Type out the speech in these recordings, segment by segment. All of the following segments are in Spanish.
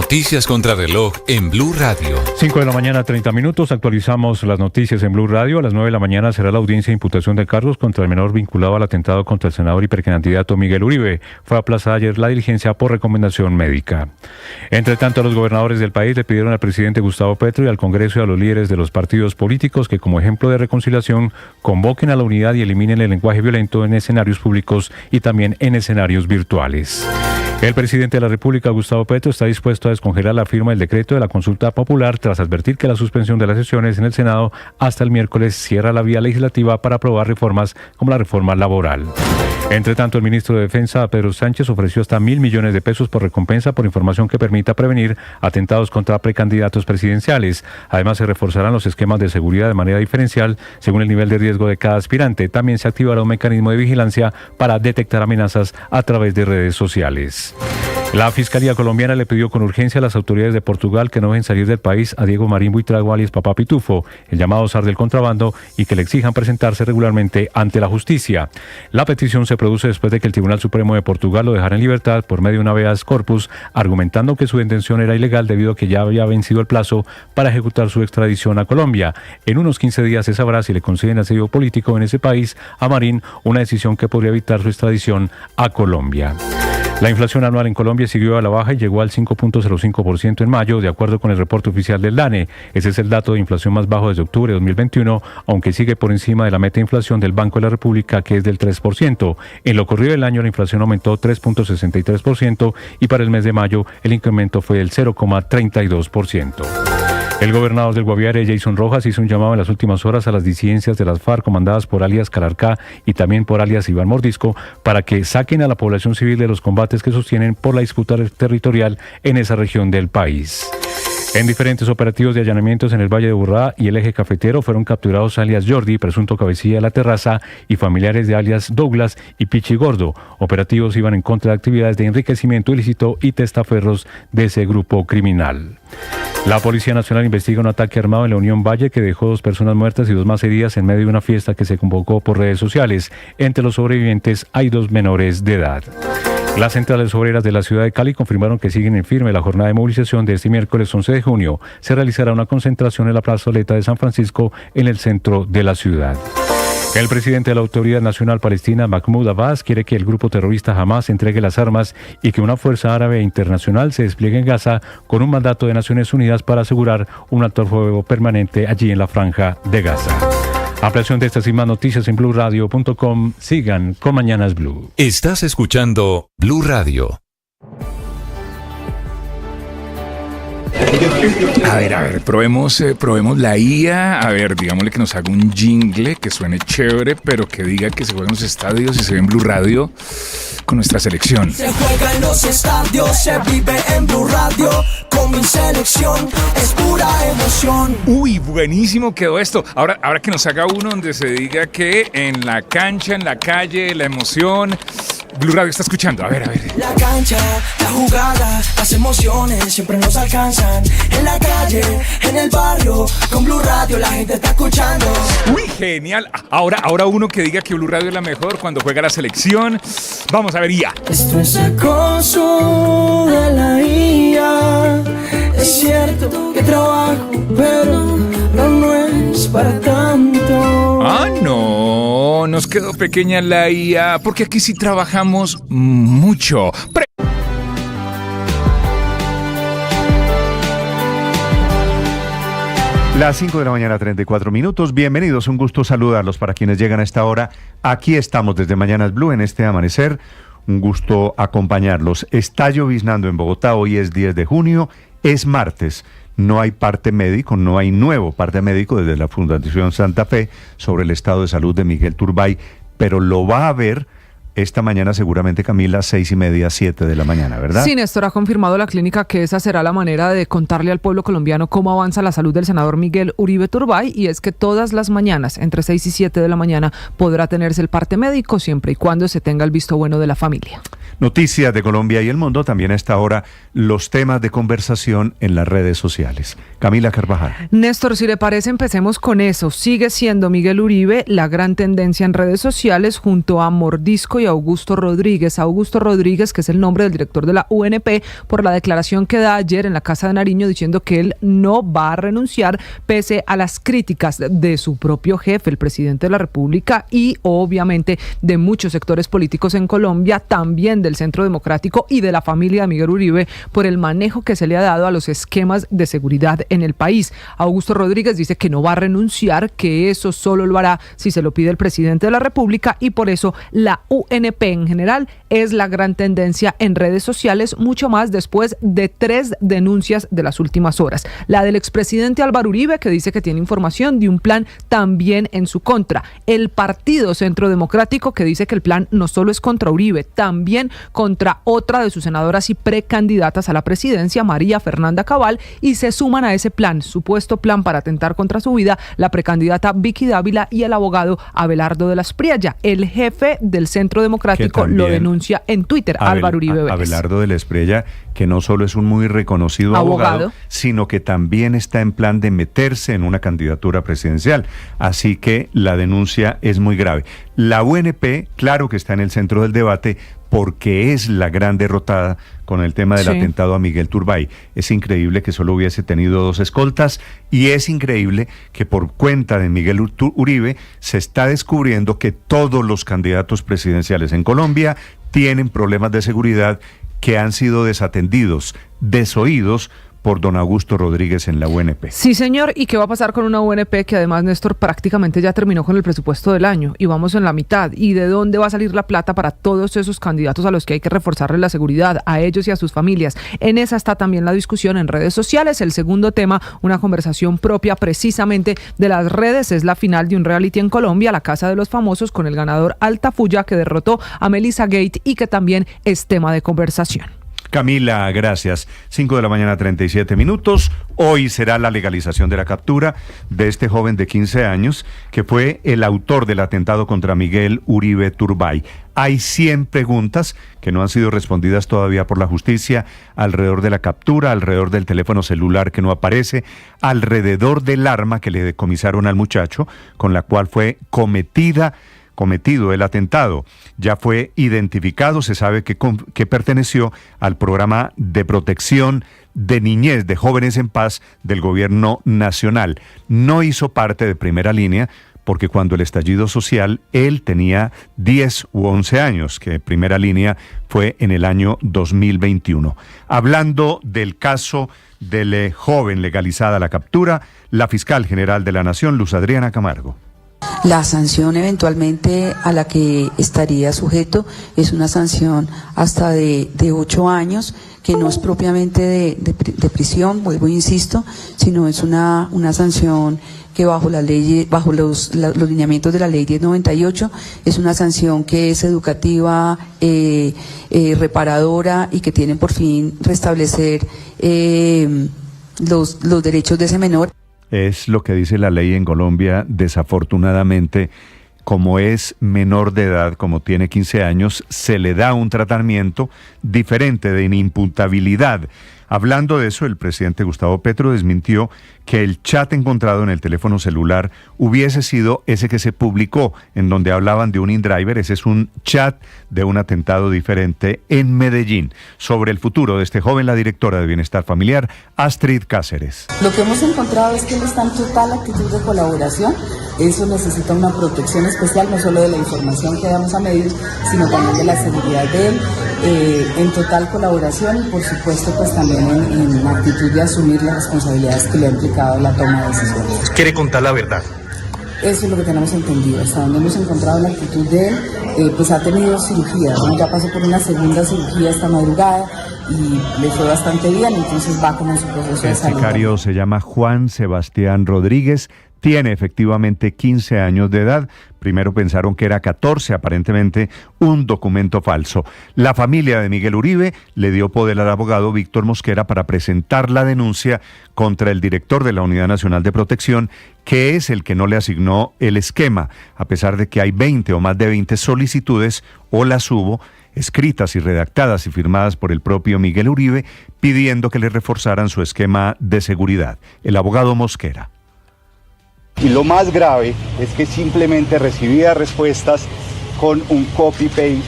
Noticias contra reloj en Blue Radio. 5 de la mañana, 30 minutos. Actualizamos las noticias en Blue Radio. A las 9 de la mañana será la audiencia de imputación de cargos contra el menor vinculado al atentado contra el senador y precandidato Miguel Uribe. Fue aplazada ayer la diligencia por recomendación médica. Entre tanto, los gobernadores del país le pidieron al presidente Gustavo Petro y al Congreso y a los líderes de los partidos políticos que, como ejemplo de reconciliación, convoquen a la unidad y eliminen el lenguaje violento en escenarios públicos y también en escenarios virtuales. El presidente de la República, Gustavo Petro, está dispuesto a descongelar la firma del decreto de la consulta popular tras advertir que la suspensión de las sesiones en el Senado hasta el miércoles cierra la vía legislativa para aprobar reformas como la reforma laboral. Entre tanto, el ministro de Defensa, Pedro Sánchez, ofreció hasta 1.000 millones de pesos por recompensa por información que permita prevenir atentados contra precandidatos presidenciales. Además, se reforzarán los esquemas de seguridad de manera diferencial según el nivel de riesgo de cada aspirante. También se activará un mecanismo de vigilancia para detectar amenazas a través de redes sociales. La Fiscalía colombiana le pidió con urgencia a las autoridades de Portugal que no dejen salir del país a Diego Marín Buitrago alias Papá Pitufo, el llamado zar del contrabando, y que le exijan presentarse regularmente ante la justicia. La petición se produce después de que el Tribunal Supremo de Portugal lo dejara en libertad por medio de una habeas corpus, argumentando que su detención era ilegal debido a que ya había vencido el plazo para ejecutar su extradición a Colombia. En unos 15 días se sabrá si le conceden asilo político en ese país a Marín, una decisión que podría evitar su extradición a Colombia. La inflación anual en Colombia siguió a la baja y llegó al 5.05% en mayo, de acuerdo con el reporte oficial del DANE. Ese es el dato de inflación más bajo desde octubre de 2021, aunque sigue por encima de la meta de inflación del Banco de la República, que es del 3%. En lo corrido del año, la inflación aumentó 3.63% y para el mes de mayo el incremento fue del 0.32%. El gobernador del Guaviare, Jason Rojas, hizo un llamado en las últimas horas a las disidencias de las FARC comandadas por alias Calarcá y también por alias Iván Mordisco para que saquen a la población civil de los combates que sostienen por la disputa territorial en esa región del país. En diferentes operativos de allanamientos en el Valle de Aburrá y el Eje Cafetero fueron capturados alias Jordi, presunto cabecilla de la terraza, y familiares de alias Douglas y Pichi Gordo. Operativos iban en contra de actividades de enriquecimiento ilícito y testaferros de ese grupo criminal. La Policía Nacional investiga un ataque armado en la Unión Valle que dejó 2 personas muertas y 2 más heridas en medio de una fiesta que se convocó por redes sociales. Entre los sobrevivientes hay 2 menores de edad. Las centrales obreras de la ciudad de Cali confirmaron que siguen en firme la jornada de movilización de este miércoles 11 de junio. Se realizará una concentración en la plazoleta de San Francisco en el centro de la ciudad. El presidente de la Autoridad Nacional Palestina, Mahmoud Abbas, quiere que el grupo terrorista Hamas entregue las armas y que una fuerza árabe internacional se despliegue en Gaza con un mandato de Naciones Unidas para asegurar un alto al fuego permanente allí en la franja de Gaza. Ampliación de estas y más noticias en BlueRadio.com. Sigan con Mañanas Blue. Estás escuchando Blue Radio. A ver, probemos la IA. A ver, digámosle que nos haga un jingle que suene chévere, pero que diga que se juega en los estadios y se ve en Blue Radio con nuestra selección. Se juega en los estadios, se vive en Blue Radio. Con mi selección es pura emoción. Uy, buenísimo quedó esto. Ahora que nos haga uno donde se diga que en la cancha, en la calle, la emoción. Blue Radio está escuchando, a ver. La cancha, la jugada, las emociones siempre nos alcanzan. En la calle, en el barrio, con Blue Radio la gente está escuchando. Uy, genial. Ahora uno que diga que Blue Radio es la mejor cuando juega la selección. Vamos a ver, IA. Esto es acoso de la IA. Es cierto que trabajo, pero no es para tanto. Ah, no, nos quedó pequeña la IA, porque aquí sí trabajamos mucho. Las 5 de la mañana, 34 minutos. Bienvenidos, un gusto saludarlos para quienes llegan a esta hora. Aquí estamos desde Mañanas Blue en este amanecer. Un gusto acompañarlos. Está lloviznando en Bogotá, hoy es 10 de junio, es martes. No hay parte médico, no hay nuevo parte médico desde la Fundación Santa Fe sobre el estado de salud de Miguel Turbay, pero lo va a haber esta mañana seguramente, Camila, 6:30, 7 de la mañana, ¿verdad? Sí, Néstor, ha confirmado la clínica que esa será la manera de contarle al pueblo colombiano cómo avanza la salud del senador Miguel Uribe Turbay, y es que todas las mañanas, entre 6 y 7 de la mañana, podrá tenerse el parte médico siempre y cuando se tenga el visto bueno de la familia. Noticias de Colombia y el mundo, también a esta hora los temas de conversación en las redes sociales. Camila Carvajal. Néstor, si le parece, empecemos con eso. Sigue siendo Miguel Uribe la gran tendencia en redes sociales junto a Mordisco y Augusto Rodríguez. Augusto Rodríguez, que es el nombre del director de la UNP, por la declaración que da ayer en la Casa de Nariño diciendo que él no va a renunciar pese a las críticas de su propio jefe, el presidente de la República, y obviamente de muchos sectores políticos en Colombia, también del Centro Democrático y de la familia de Miguel Uribe, por el manejo que se le ha dado a los esquemas de seguridad en el país. Augusto Rodríguez dice que no va a renunciar, que eso solo lo hará si se lo pide el presidente de la República, y por eso la UNP en general es la gran tendencia en redes sociales, mucho más después de 3 denuncias de las últimas horas. La del expresidente Álvaro Uribe, que dice que tiene información de un plan también en su contra. El Partido Centro Democrático, que dice que el plan no solo es contra Uribe, también contra otra de sus senadoras y precandidatas a la presidencia, María Fernanda Cabal, y se suman a ese plan, supuesto plan para atentar contra su vida, la precandidata Vicky Dávila y el abogado Abelardo de la Espriella. El jefe del Centro Democrático lo denuncia en Twitter, Álvaro Uribe Vélez. Abelardo de la Espriella, que no solo es un muy reconocido abogado, sino que también está en plan de meterse en una candidatura presidencial. Así que la denuncia es muy grave. La UNP, claro que está en el centro del debate, porque es la gran derrotada con el tema del atentado a Miguel Turbay. Es increíble que solo hubiese tenido 2 escoltas, y es increíble que por cuenta de Miguel Uribe se está descubriendo que todos los candidatos presidenciales en Colombia tienen problemas de seguridad que han sido desatendidos, desoídos por don Augusto Rodríguez en la UNP. Sí, señor. ¿Y qué va a pasar con una UNP que además, Néstor, prácticamente ya terminó con el presupuesto del año y vamos en la mitad? ¿Y de dónde va a salir la plata para todos esos candidatos a los que hay que reforzarle la seguridad, a ellos y a sus familias? En esa está también la discusión en redes sociales. El segundo tema, una conversación propia precisamente de las redes, es la final de un reality en Colombia, La Casa de los Famosos, con el ganador Altafulla, que derrotó a Melissa Gate y que también es tema de conversación. Camila, gracias. 5:37 a.m. Hoy será la legalización de la captura de este joven de 15 años que fue el autor del atentado contra Miguel Uribe Turbay. Hay 100 preguntas que no han sido respondidas todavía por la justicia alrededor de la captura, alrededor del teléfono celular que no aparece, alrededor del arma que le decomisaron al muchacho, con la cual fue cometido el atentado. Ya fue identificado, se sabe que perteneció al programa de protección de niñez de Jóvenes en Paz del gobierno nacional. No hizo parte de Primera Línea porque cuando el estallido social él tenía 10 u 11 años, que Primera Línea fue en el año 2021. Hablando del caso del joven legalizada la captura, la fiscal general de la Nación, Luz Adriana Camargo. La sanción eventualmente a la que estaría sujeto es una sanción hasta de 8 años, que no es propiamente de prisión, vuelvo e insisto, sino es una sanción que bajo la ley, bajo los lineamientos de la ley 1098, es una sanción que es educativa, reparadora, y que tiene por fin restablecer los derechos de ese menor. Es lo que dice la ley en Colombia. Desafortunadamente, como es menor de edad, como tiene 15 años, se le da un tratamiento diferente de inimputabilidad. Hablando de eso, el presidente Gustavo Petro desmintió que el chat encontrado en el teléfono celular hubiese sido ese que se publicó, en donde hablaban de un InDriver. Ese es un chat de un atentado diferente en Medellín. Sobre el futuro de este joven, la directora de Bienestar Familiar, Astrid Cáceres. Lo que hemos encontrado es que él está en total actitud de colaboración. Eso necesita una protección especial, no solo de la información que damos a medios, sino también de la seguridad de él, en total colaboración, y por supuesto pues también en la actitud de asumir las responsabilidades que le ha implicado la toma de decisiones. ¿Quiere contar la verdad? Eso es lo que tenemos entendido. Hasta donde hemos encontrado la actitud de él, pues ha tenido cirugía, ¿no? Ya pasó por una segunda cirugía esta madrugada y le fue bastante bien, entonces va con su proceso de salud. El sicario se llama Juan Sebastián Rodríguez. Tiene efectivamente 15 años de edad. Primero pensaron que era 14, aparentemente un documento falso. La familia de Miguel Uribe le dio poder al abogado Víctor Mosquera para presentar la denuncia contra el director de la Unidad Nacional de Protección, que es el que no le asignó el esquema, a pesar de que hay 20 o más de 20 solicitudes, o las hubo, escritas y redactadas y firmadas por el propio Miguel Uribe, pidiendo que le reforzaran su esquema de seguridad. El abogado Mosquera. Y lo más grave es que simplemente recibía respuestas con un copy-paste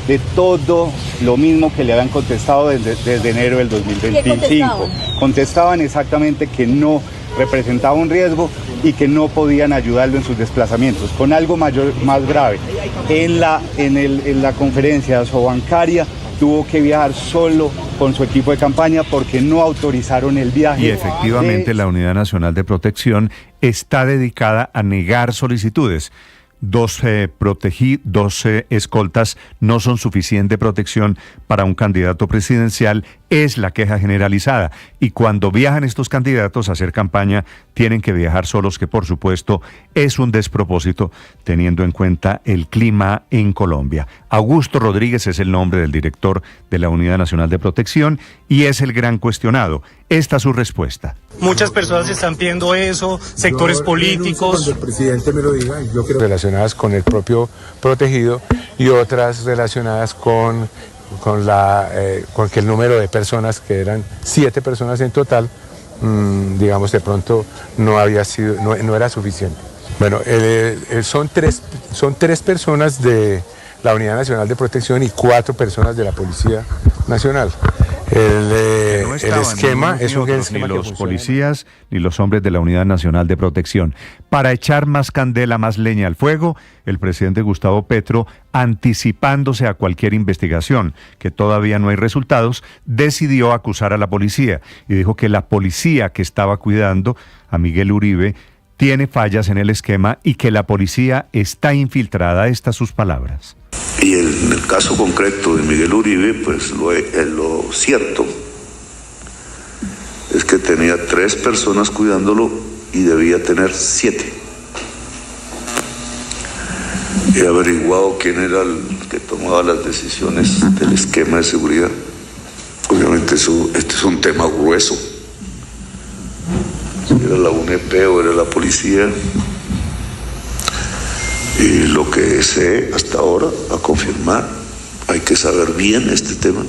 de todo lo mismo que le habían contestado desde enero del 2025. Contestaban exactamente que no representaba un riesgo y que no podían ayudarlo en sus desplazamientos. Con algo más grave, en la conferencia bancaria tuvo que viajar solo con su equipo de campaña porque no autorizaron el viaje. Y efectivamente la Unidad Nacional de Protección está dedicada a negar solicitudes. 12 escoltas no son suficiente protección para un candidato presidencial, es la queja generalizada. Y cuando viajan estos candidatos a hacer campaña, tienen que viajar solos, que por supuesto es un despropósito teniendo en cuenta el clima en Colombia. Augusto Rodríguez es el nombre del director de la Unidad Nacional de Protección y es el gran cuestionado. Esta es su respuesta. Muchas personas están pidiendo eso, sectores políticos. Cuando el presidente me lo diga, yo creo relacionadas con el propio protegido y otras relacionadas con que el número de personas, que eran 7 personas en total, digamos de pronto no era suficiente. Bueno, son tres personas de la Unidad Nacional de Protección y 4 personas de la Policía Nacional. El esquema es un esquema ni los policías ni los hombres de la Unidad Nacional de Protección. Para echar más candela, más leña al fuego, el presidente Gustavo Petro, anticipándose a cualquier investigación, que todavía no hay resultados, decidió acusar a la policía y dijo que la policía que estaba cuidando a Miguel Uribe tiene fallas en el esquema y que la policía está infiltrada. Estas sus palabras. Y en el caso concreto de Miguel Uribe, pues lo cierto es que tenía 3 personas cuidándolo y debía tener 7. He averiguado quién era el que tomaba las decisiones del esquema de seguridad. Obviamente este es un tema grueso. Si era la UNEP o era la policía. Y lo que sé hasta ahora, a confirmar, hay que saber bien este tema,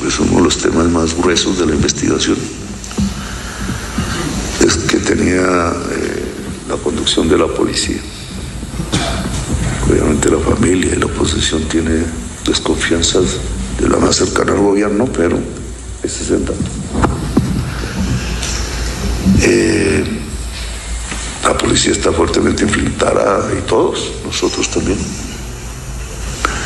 es uno de los temas más gruesos de la investigación, es que tenía la conducción de la policía. Obviamente la familia y la oposición tiene desconfianzas de la más cercana al gobierno, pero ese es el dato. La policía está fuertemente infiltrada y todos, nosotros también.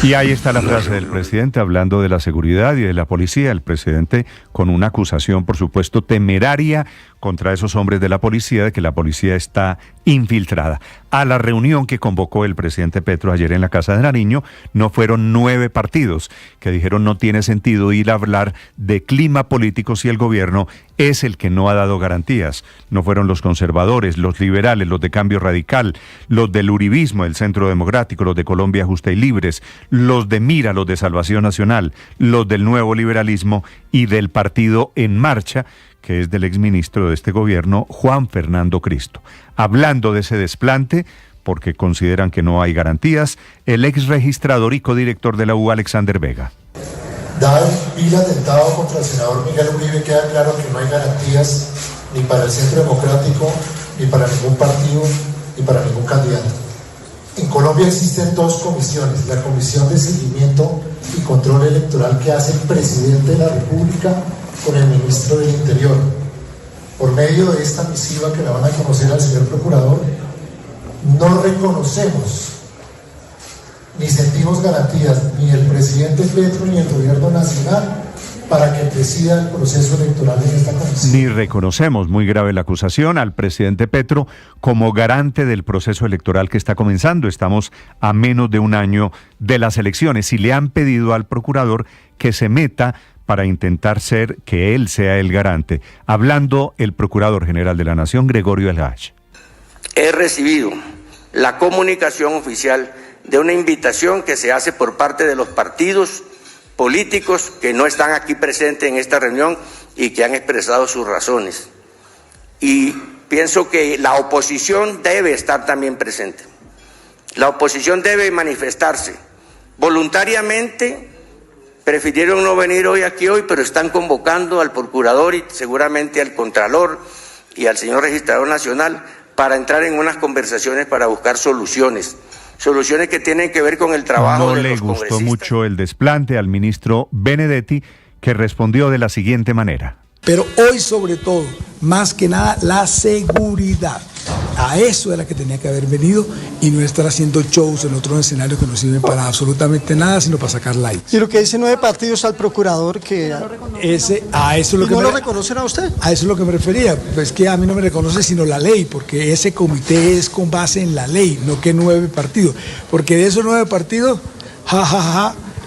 Y ahí está la frase del presidente hablando de la seguridad y de la policía. El presidente con una acusación, por supuesto, temeraria contra esos hombres de la policía, de que la policía está infiltrada. A la reunión que convocó el presidente Petro ayer en la Casa de Nariño, no fueron 9 partidos que dijeron no tiene sentido ir a hablar de clima político si el gobierno es el que no ha dado garantías. No fueron los conservadores, los liberales, los de Cambio Radical, los del uribismo, el Centro Democrático, los de Colombia Justa y Libres, los de Mira, los de Salvación Nacional, los del Nuevo Liberalismo y del Partido En Marcha, que es del exministro de este gobierno, Juan Fernando Cristo. Hablando de ese desplante, porque consideran que no hay garantías, el ex registrador y codirector de la U, Alexander Vega. Dado el atentado contra el senador Miguel Uribe, queda claro que no hay garantías ni para el Centro Democrático, ni para ningún partido, ni para ningún candidato. En Colombia existen 2 comisiones, la Comisión de Seguimiento y Control Electoral que hace el presidente de la República con el ministro del Interior. Por medio de esta misiva que la van a conocer al señor procurador, no reconocemos ni sentimos garantías ni el presidente Petro ni el gobierno nacional para que presida el proceso electoral en esta comisión. Ni reconocemos, muy grave la acusación, al presidente Petro como garante del proceso electoral que está comenzando. Estamos a menos de un año de las elecciones y le han pedido al procurador que se meta para intentar que él sea el garante. Hablando el Procurador General de la Nación, Gregorio Elgach. He recibido la comunicación oficial de una invitación que se hace por parte de los partidos políticos que no están aquí presentes en esta reunión y que han expresado sus razones. Y pienso que la oposición debe estar también presente. La oposición debe manifestarse. Voluntariamente prefirieron no venir hoy, pero están convocando al procurador y seguramente al contralor y al señor registrador nacional para entrar en unas conversaciones para buscar soluciones soluciones que tienen que ver con el trabajo de los congresistas. No le gustó mucho el desplante al ministro Benedetti, que respondió de la siguiente manera. Pero hoy, sobre todo, más que nada, la seguridad. A eso era que tenía que haber venido y no estar haciendo shows en otros escenarios que no sirven para absolutamente nada, sino para sacar likes. Y lo que dice 9 partidos al procurador que... ¿No lo reconocen a usted? A eso es lo que me refería. Pues que a mí no me reconoce sino la ley, porque ese comité es con base en la ley, no que 9 partidos. Porque de esos 9 partidos,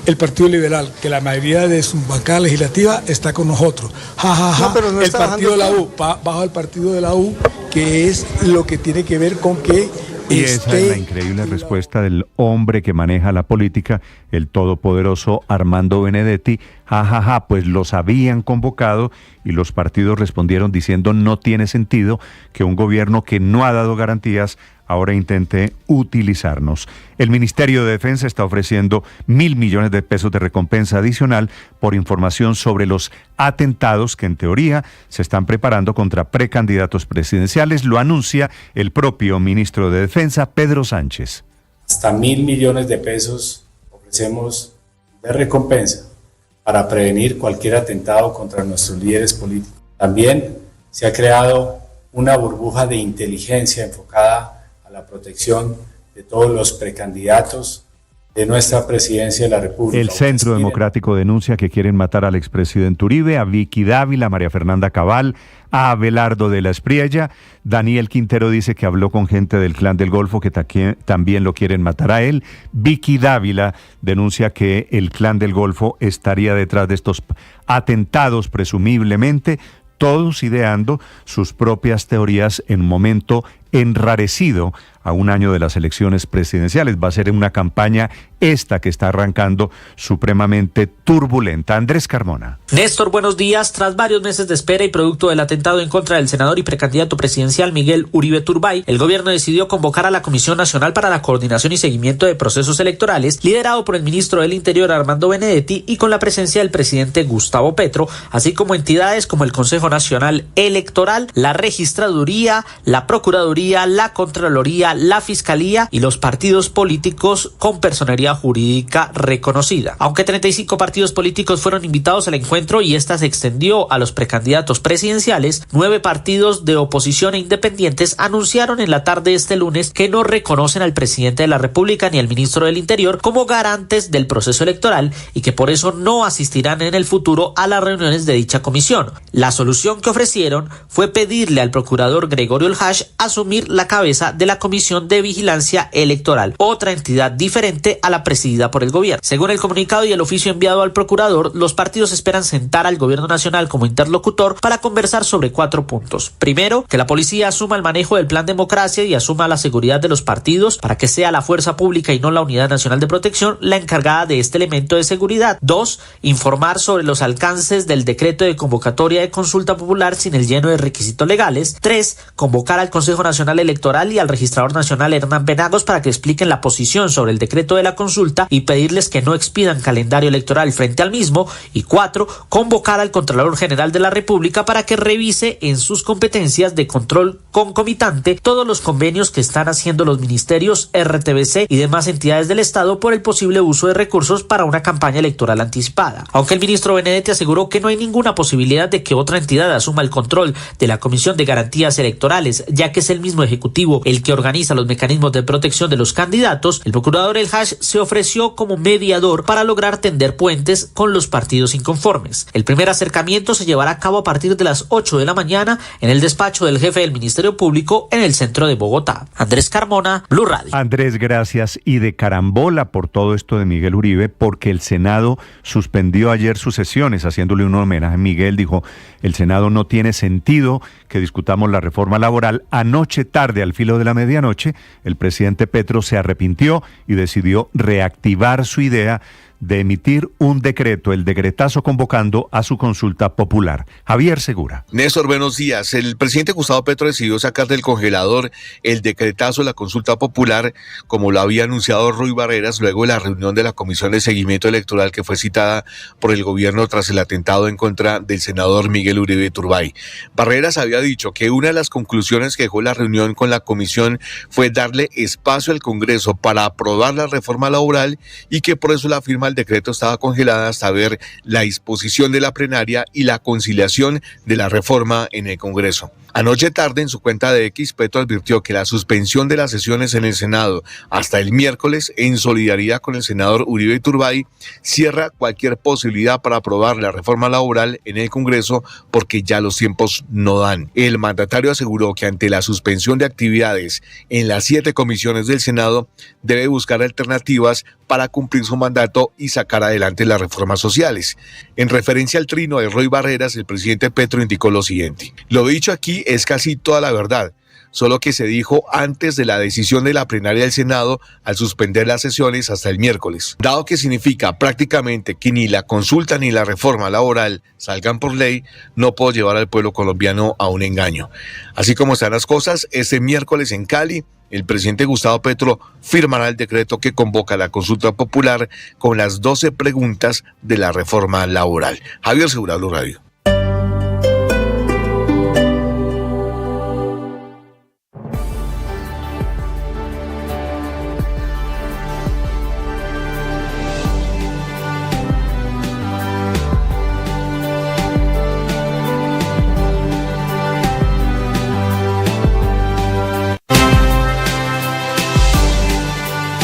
el Partido Liberal, que la mayoría de su bancada legislativa está con nosotros. No el Partido de la U, bajo el Partido de la U, que es lo que tiene que ver con que... Y esa es la increíble respuesta del hombre que maneja la política, el todopoderoso Armando Benedetti. Pues los habían convocado y los partidos respondieron diciendo no tiene sentido que un gobierno que no ha dado garantías ahora intente utilizarnos. El Ministerio de Defensa está ofreciendo 1.000 millones de pesos de recompensa adicional por información sobre los atentados que en teoría se están preparando contra precandidatos presidenciales. Lo anuncia el propio ministro de Defensa, Pedro Sánchez. Hasta 1.000 millones de pesos ofrecemos de recompensa para prevenir cualquier atentado contra nuestros líderes políticos. También se ha creado una burbuja de inteligencia enfocada a la protección de todos los precandidatos de nuestra presidencia de la República. El Centro Democrático denuncia que quieren matar al expresidente Uribe, a Vicky Dávila, a María Fernanda Cabal, a Abelardo de la Espriella. Daniel Quintero dice que habló con gente del Clan del Golfo que también lo quieren matar a él. Vicky Dávila denuncia que el Clan del Golfo estaría detrás de estos atentados presumiblemente, todos ideando sus propias teorías en un momento enrarecido a un año de las elecciones presidenciales. Va a ser una campaña esta que está arrancando supremamente turbulenta. Andrés Carmona. Néstor, buenos días. Tras varios meses de espera y producto del atentado en contra del senador y precandidato presidencial Miguel Uribe Turbay, el gobierno decidió convocar a la Comisión Nacional para la Coordinación y Seguimiento de Procesos Electorales, liderado por el ministro del Interior Armando Benedetti y con la presencia del presidente Gustavo Petro, así como entidades como el Consejo Nacional Electoral, la Registraduría, la Procuraduría, la Contraloría, la Fiscalía y los partidos políticos con personería jurídica reconocida. Aunque 35 partidos políticos fueron invitados al encuentro y esta se extendió a los precandidatos presidenciales, 9 partidos de oposición e independientes anunciaron en la tarde de este lunes que no reconocen al presidente de la República ni al ministro del Interior como garantes del proceso electoral y que por eso no asistirán en el futuro a las reuniones de dicha comisión. La solución que ofrecieron fue pedirle al procurador Gregorio El Hash asumir la cabeza de la Comisión de Vigilancia Electoral, otra entidad diferente a la presidida por el gobierno. Según el comunicado y el oficio enviado al procurador, los partidos esperan sentar al gobierno nacional como interlocutor para conversar sobre 4 puntos. Primero, que la policía asuma el manejo del plan democracia y asuma la seguridad de los partidos para que sea la fuerza pública y no la Unidad Nacional de Protección la encargada de este elemento de seguridad. 2, informar sobre los alcances del decreto de convocatoria de consulta popular sin el lleno de requisitos legales. 3, convocar al Consejo Nacional Electoral y al registrador nacional Hernán Penagos para que expliquen la posición sobre el decreto de la consulta y pedirles que no expidan calendario electoral frente al mismo. Y 4, convocar al Contralor General de la República para que revise en sus competencias de control concomitante todos los convenios que están haciendo los ministerios, RTBC y demás entidades del Estado por el posible uso de recursos para una campaña electoral anticipada. Aunque el ministro Benedetti aseguró que no hay ninguna posibilidad de que otra entidad asuma el control de la Comisión de Garantías Electorales, ya que es el mismo Ejecutivo el que organiza los mecanismos de protección de los candidatos, el procurador El Hash se ofreció como mediador para lograr tender puentes con los partidos inconformes. El primer acercamiento se llevará a cabo a partir de las 8 de la mañana en el despacho del jefe del Ministerio Público en el centro de Bogotá. Andrés Carmona, Blue Radio. Andrés, gracias. Y de carambola por todo esto de Miguel Uribe, porque el Senado suspendió ayer sus sesiones haciéndole un homenaje a Miguel. Dijo, el Senado no tiene sentido que discutamos la reforma laboral. Anoche tarde, al filo de la medianoche, el presidente Petro se arrepintió y decidió reactivar su idea de emitir un decreto, el decretazo convocando a su consulta popular. Javier Segura. Néstor, buenos días. El presidente Gustavo Petro decidió sacar del congelador el decretazo de la consulta popular, como lo había anunciado Roy Barreras luego de la reunión de la Comisión de Seguimiento Electoral que fue citada por el gobierno tras el atentado en contra del senador Miguel Uribe Turbay. Barreras había dicho que una de las conclusiones que dejó la reunión con la comisión fue darle espacio al Congreso para aprobar la reforma laboral y que por eso la firma del decreto estaba congelada hasta ver la disposición de la plenaria y la conciliación de la reforma en el Congreso. Anoche tarde, en su cuenta de X, Petro advirtió que la suspensión de las sesiones en el Senado hasta el miércoles, en solidaridad con el senador Uribe Turbay, cierra cualquier posibilidad para aprobar la reforma laboral en el Congreso porque ya los tiempos no dan. El mandatario aseguró que ante la suspensión de actividades en las 7 comisiones del Senado, debe buscar alternativas para cumplir su mandato y sacar adelante las reformas sociales. En referencia al trino de Roy Barreras, el presidente Petro indicó lo siguiente: lo dicho aquí es casi toda la verdad, solo que se dijo antes de la decisión de la plenaria del Senado al suspender las sesiones hasta el miércoles. Dado que significa prácticamente que ni la consulta ni la reforma laboral salgan por ley, no puedo llevar al pueblo colombiano a un engaño. Así como están las cosas, este miércoles en Cali, el presidente Gustavo Petro firmará el decreto que convoca la consulta popular con las 12 preguntas de la reforma laboral. Javier Segura, Blue Radio.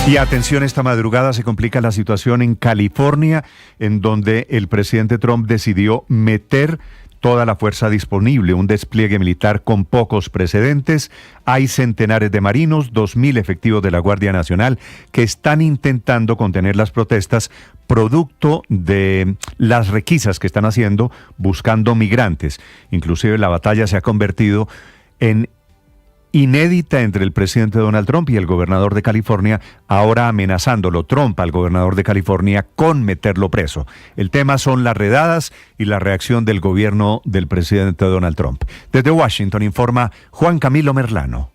Y atención, esta madrugada se complica la situación en California, en donde el presidente Trump decidió meter toda la fuerza disponible, un despliegue militar con pocos precedentes. Hay centenares de marinos, 2.000 efectivos de la Guardia Nacional que están intentando contener las protestas producto de las requisas que están haciendo buscando migrantes. Inclusive la batalla se ha convertido en inédita entre el presidente Donald Trump y el gobernador de California, ahora amenazándolo Trump al gobernador de California con meterlo preso. El tema son las redadas y la reacción del gobierno del presidente Donald Trump. Desde Washington informa Juan Camilo Merlano.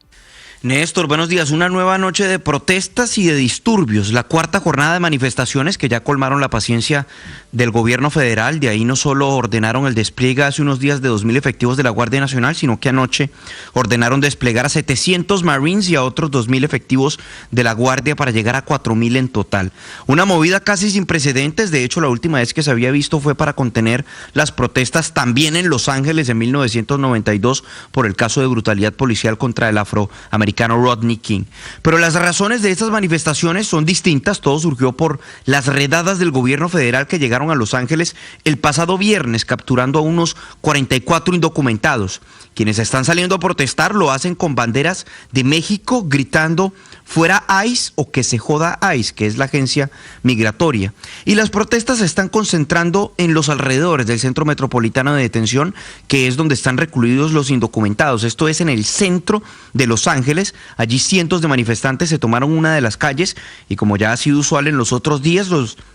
Néstor, buenos días. Una nueva noche de protestas y de disturbios. La cuarta jornada de manifestaciones que ya colmaron la paciencia del gobierno federal. De ahí no solo ordenaron el despliegue hace unos días de 2.000 efectivos de la Guardia Nacional, sino que anoche ordenaron desplegar a 700 Marines y a otros 2.000 efectivos de la Guardia para llegar a 4.000 en total. Una movida casi sin precedentes. De hecho, la última vez que se había visto fue para contener las protestas también en Los Ángeles en 1992 por el caso de brutalidad policial contra el afroamericano Rodney King. Pero las razones de estas manifestaciones son distintas. Todo surgió por las redadas del gobierno federal que llegaron a Los Ángeles el pasado viernes, capturando a unos 44 indocumentados. Quienes están saliendo a protestar lo hacen con banderas de México, gritando "fuera ICE" o "que se joda ICE", que es la agencia migratoria. Y las protestas se están concentrando en los alrededores del Centro Metropolitano de Detención, que es donde están recluidos los indocumentados. Esto es en el centro de Los Ángeles. Allí cientos de manifestantes se tomaron una de las calles y, como ya ha sido usual en los otros días,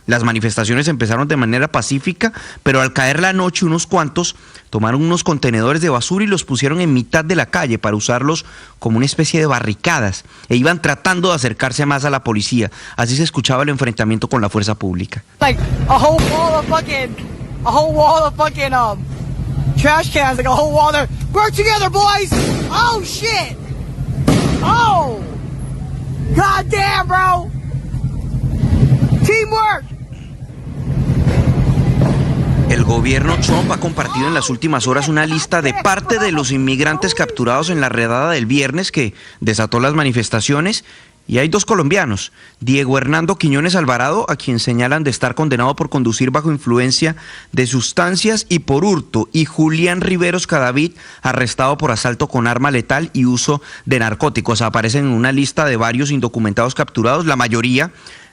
las manifestaciones empezaron de manera pacífica, pero al caer la noche unos cuantos tomaron unos contenedores de basura y los pusieron en mitad de la calle para usarlos como una especie de barricadas e iban tratando de acercarse más a la policía. Así se escuchaba el enfrentamiento con la fuerza pública. Like a whole wall of fucking trash cans, like a whole wall there. Work together, boys. Oh shit. Oh. God damn, bro. Teamwork. El gobierno Trump ha compartido en las últimas horas una lista de parte de los inmigrantes capturados en la redada del viernes que desató las manifestaciones. Y hay 2 colombianos, Diego Hernando Quiñones Alvarado, a quien señalan de estar condenado por conducir bajo influencia de sustancias y por hurto, y Julián Riveros Cadavid, arrestado por asalto con arma letal y uso de narcóticos. Aparecen en una lista de varios indocumentados capturados, la mayoría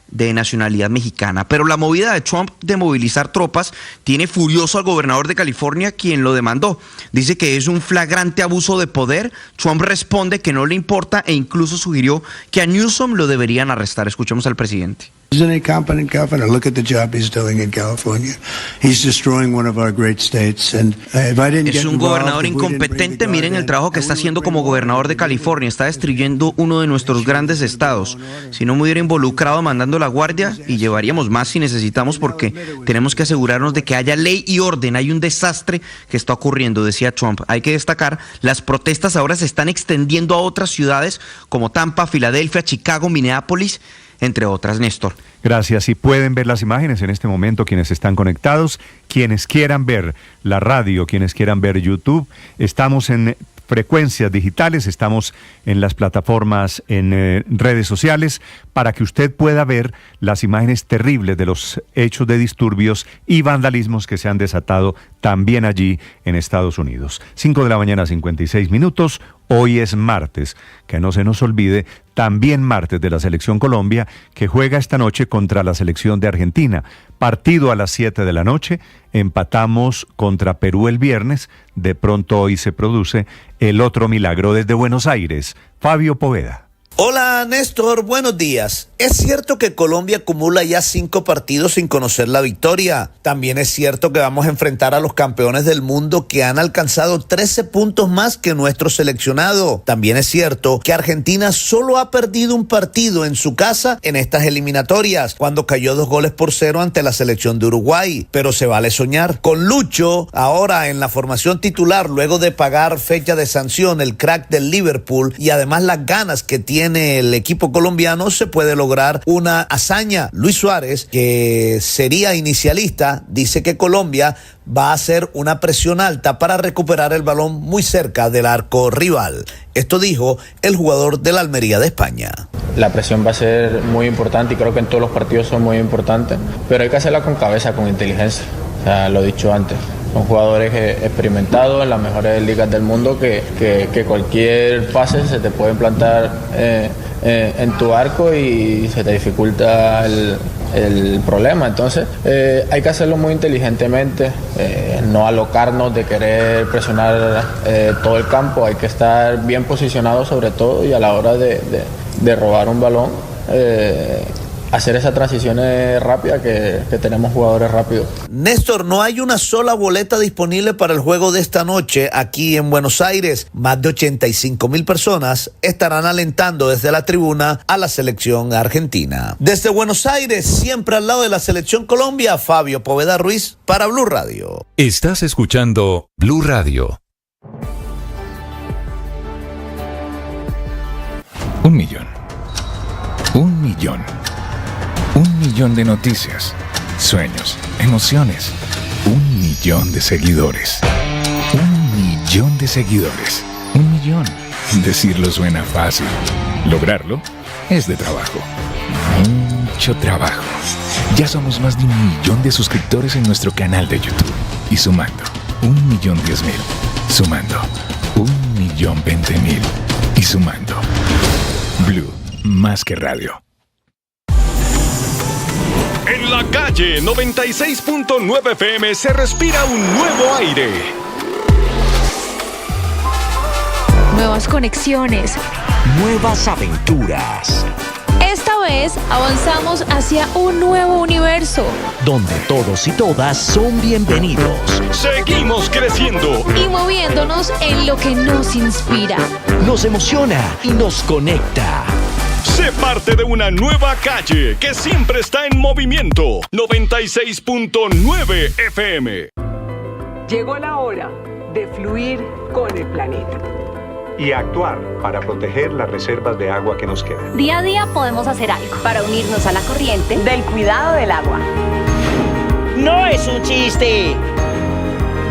de nacionalidad mexicana. Pero la movida de Trump de movilizar tropas tiene furioso al gobernador de California, quien lo demandó. Dice que es un flagrante abuso de poder. Trump responde que no le importa e incluso sugirió que a Newsom lo deberían arrestar. Escuchemos al presidente. Isn't a competent governor? Look at the job he's doing in California. He's destroying one of our great states. And if I didn't Es un gobernador incompetente. Miren el trabajo que está haciendo como gobernador de California. Está destruyendo uno de nuestros grandes estados. Si no me hubiera involucrado mandando la guardia, y llevaríamos más si necesitamos, porque tenemos que asegurarnos de que haya ley y orden. Hay un desastre que está ocurriendo, decía Trump. Hay que destacar, las protestas ahora se están extendiendo a otras ciudades como Tampa, Filadelfia, Chicago, Minneapolis, entre otras, Néstor. Gracias. Y pueden ver las imágenes en este momento quienes están conectados, quienes quieran ver la radio, quienes quieran ver YouTube. Estamos en frecuencias digitales, estamos en las plataformas, en redes sociales, para que usted pueda ver las imágenes terribles de los hechos de disturbios y vandalismos que se han desatado también allí en Estados Unidos. 5:56 a.m. Hoy es martes, que no se nos olvide, también martes de la Selección Colombia, que juega esta noche contra la Selección de Argentina. Partido a las 7 de la noche, empatamos contra Perú el viernes, de pronto hoy se produce el otro milagro desde Buenos Aires. Fabio Poveda. Hola Néstor, buenos días. Es cierto que Colombia acumula ya 5 partidos sin conocer la victoria. También es cierto que vamos a enfrentar a los campeones del mundo que han alcanzado 13 puntos más que nuestro seleccionado. También es cierto que Argentina solo ha perdido un partido en su casa en estas eliminatorias, cuando cayó 2-0 ante la selección de Uruguay. Pero se vale soñar. Con Lucho, ahora en la formación titular, luego de pagar fecha de sanción el crack del Liverpool y además las ganas que tiene el equipo colombiano, se puede lograr una hazaña. Luis Suárez, que sería inicialista, dice que Colombia va a hacer una presión alta para recuperar el balón muy cerca del arco rival. Esto dijo el jugador de la Almería de España. La presión va a ser muy importante y creo que en todos los partidos son muy importantes, pero hay que hacerla con cabeza, con inteligencia. O sea, lo he dicho antes. Son jugadores experimentados en las mejores ligas del mundo que cualquier pase se te puede implantar en tu arco y se te dificulta el problema. Entonces hay que hacerlo muy inteligentemente, no alocarnos de querer presionar todo el campo. Hay que estar bien posicionado sobre todo, y a la hora de robar un balón, hacer esas transiciones rápidas que tenemos jugadores rápidos. Néstor, no hay una sola boleta disponible para el juego de esta noche aquí en Buenos Aires. Más de 85,000 personas estarán alentando desde la tribuna a la selección argentina. Desde Buenos Aires, siempre al lado de la selección Colombia, Fabio Poveda Ruiz para Blue Radio. Estás escuchando Blue Radio. 1 millón. 1 millón. 1 millón de noticias, sueños, emociones. 1 millón de seguidores. 1 millón de seguidores. 1 millón. Decirlo suena fácil. Lograrlo es de trabajo. Mucho trabajo. Ya somos más de 1 millón de suscriptores en nuestro canal de YouTube. Y sumando, 1.010.000. Sumando, 1.020.000. Y sumando. Blue, más que radio. En la calle 96.9 FM se respira un nuevo aire. Nuevas conexiones. Nuevas aventuras. Esta vez avanzamos hacia un nuevo universo, donde todos y todas son bienvenidos. Seguimos creciendo y moviéndonos en lo que nos inspira, nos emociona y nos conecta. Sé parte de una nueva calle que siempre está en movimiento. 96.9 FM. Llegó la hora de fluir con el planeta y actuar para proteger las reservas de agua que nos quedan. Día a día podemos hacer algo para unirnos a la corriente del cuidado del agua. No es un chiste.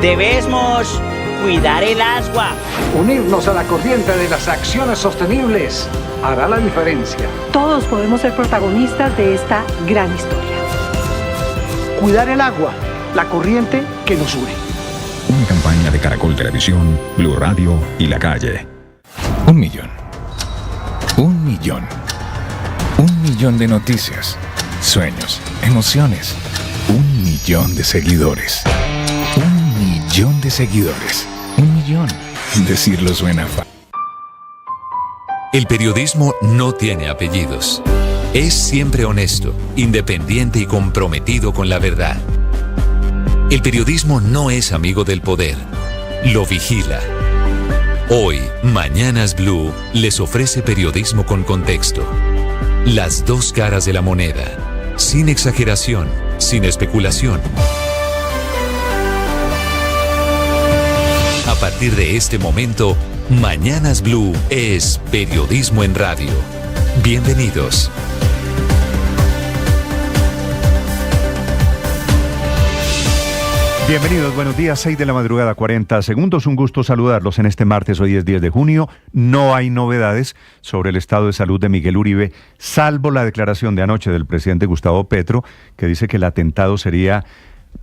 Debemos cuidar el agua. Unirnos a la corriente de las acciones sostenibles hará la diferencia. Todos podemos ser protagonistas de esta gran historia. Cuidar el agua, la corriente que nos une. Una campaña de Caracol Televisión, Blue Radio y La Calle. 1 millón. 1 millón. 1 millón de noticias, sueños, emociones. 1 millón de seguidores. 1 millón de seguidores. 1 millón. Decirlo suena fácil. El periodismo no tiene apellidos. Es siempre honesto, independiente y comprometido con la verdad. El periodismo no es amigo del poder, lo vigila. Hoy, Mañanas Blue les ofrece periodismo con contexto. Las dos caras de la moneda, sin exageración, sin especulación. A partir de este momento, Mañanas Blue es periodismo en radio. Bienvenidos. Bienvenidos, buenos días, 6 de la madrugada, 40 segundos. Un gusto saludarlos en este martes, hoy es 10 de junio. No hay novedades sobre el estado de salud de Miguel Uribe, salvo la declaración de anoche del presidente Gustavo Petro, que dice que el atentado sería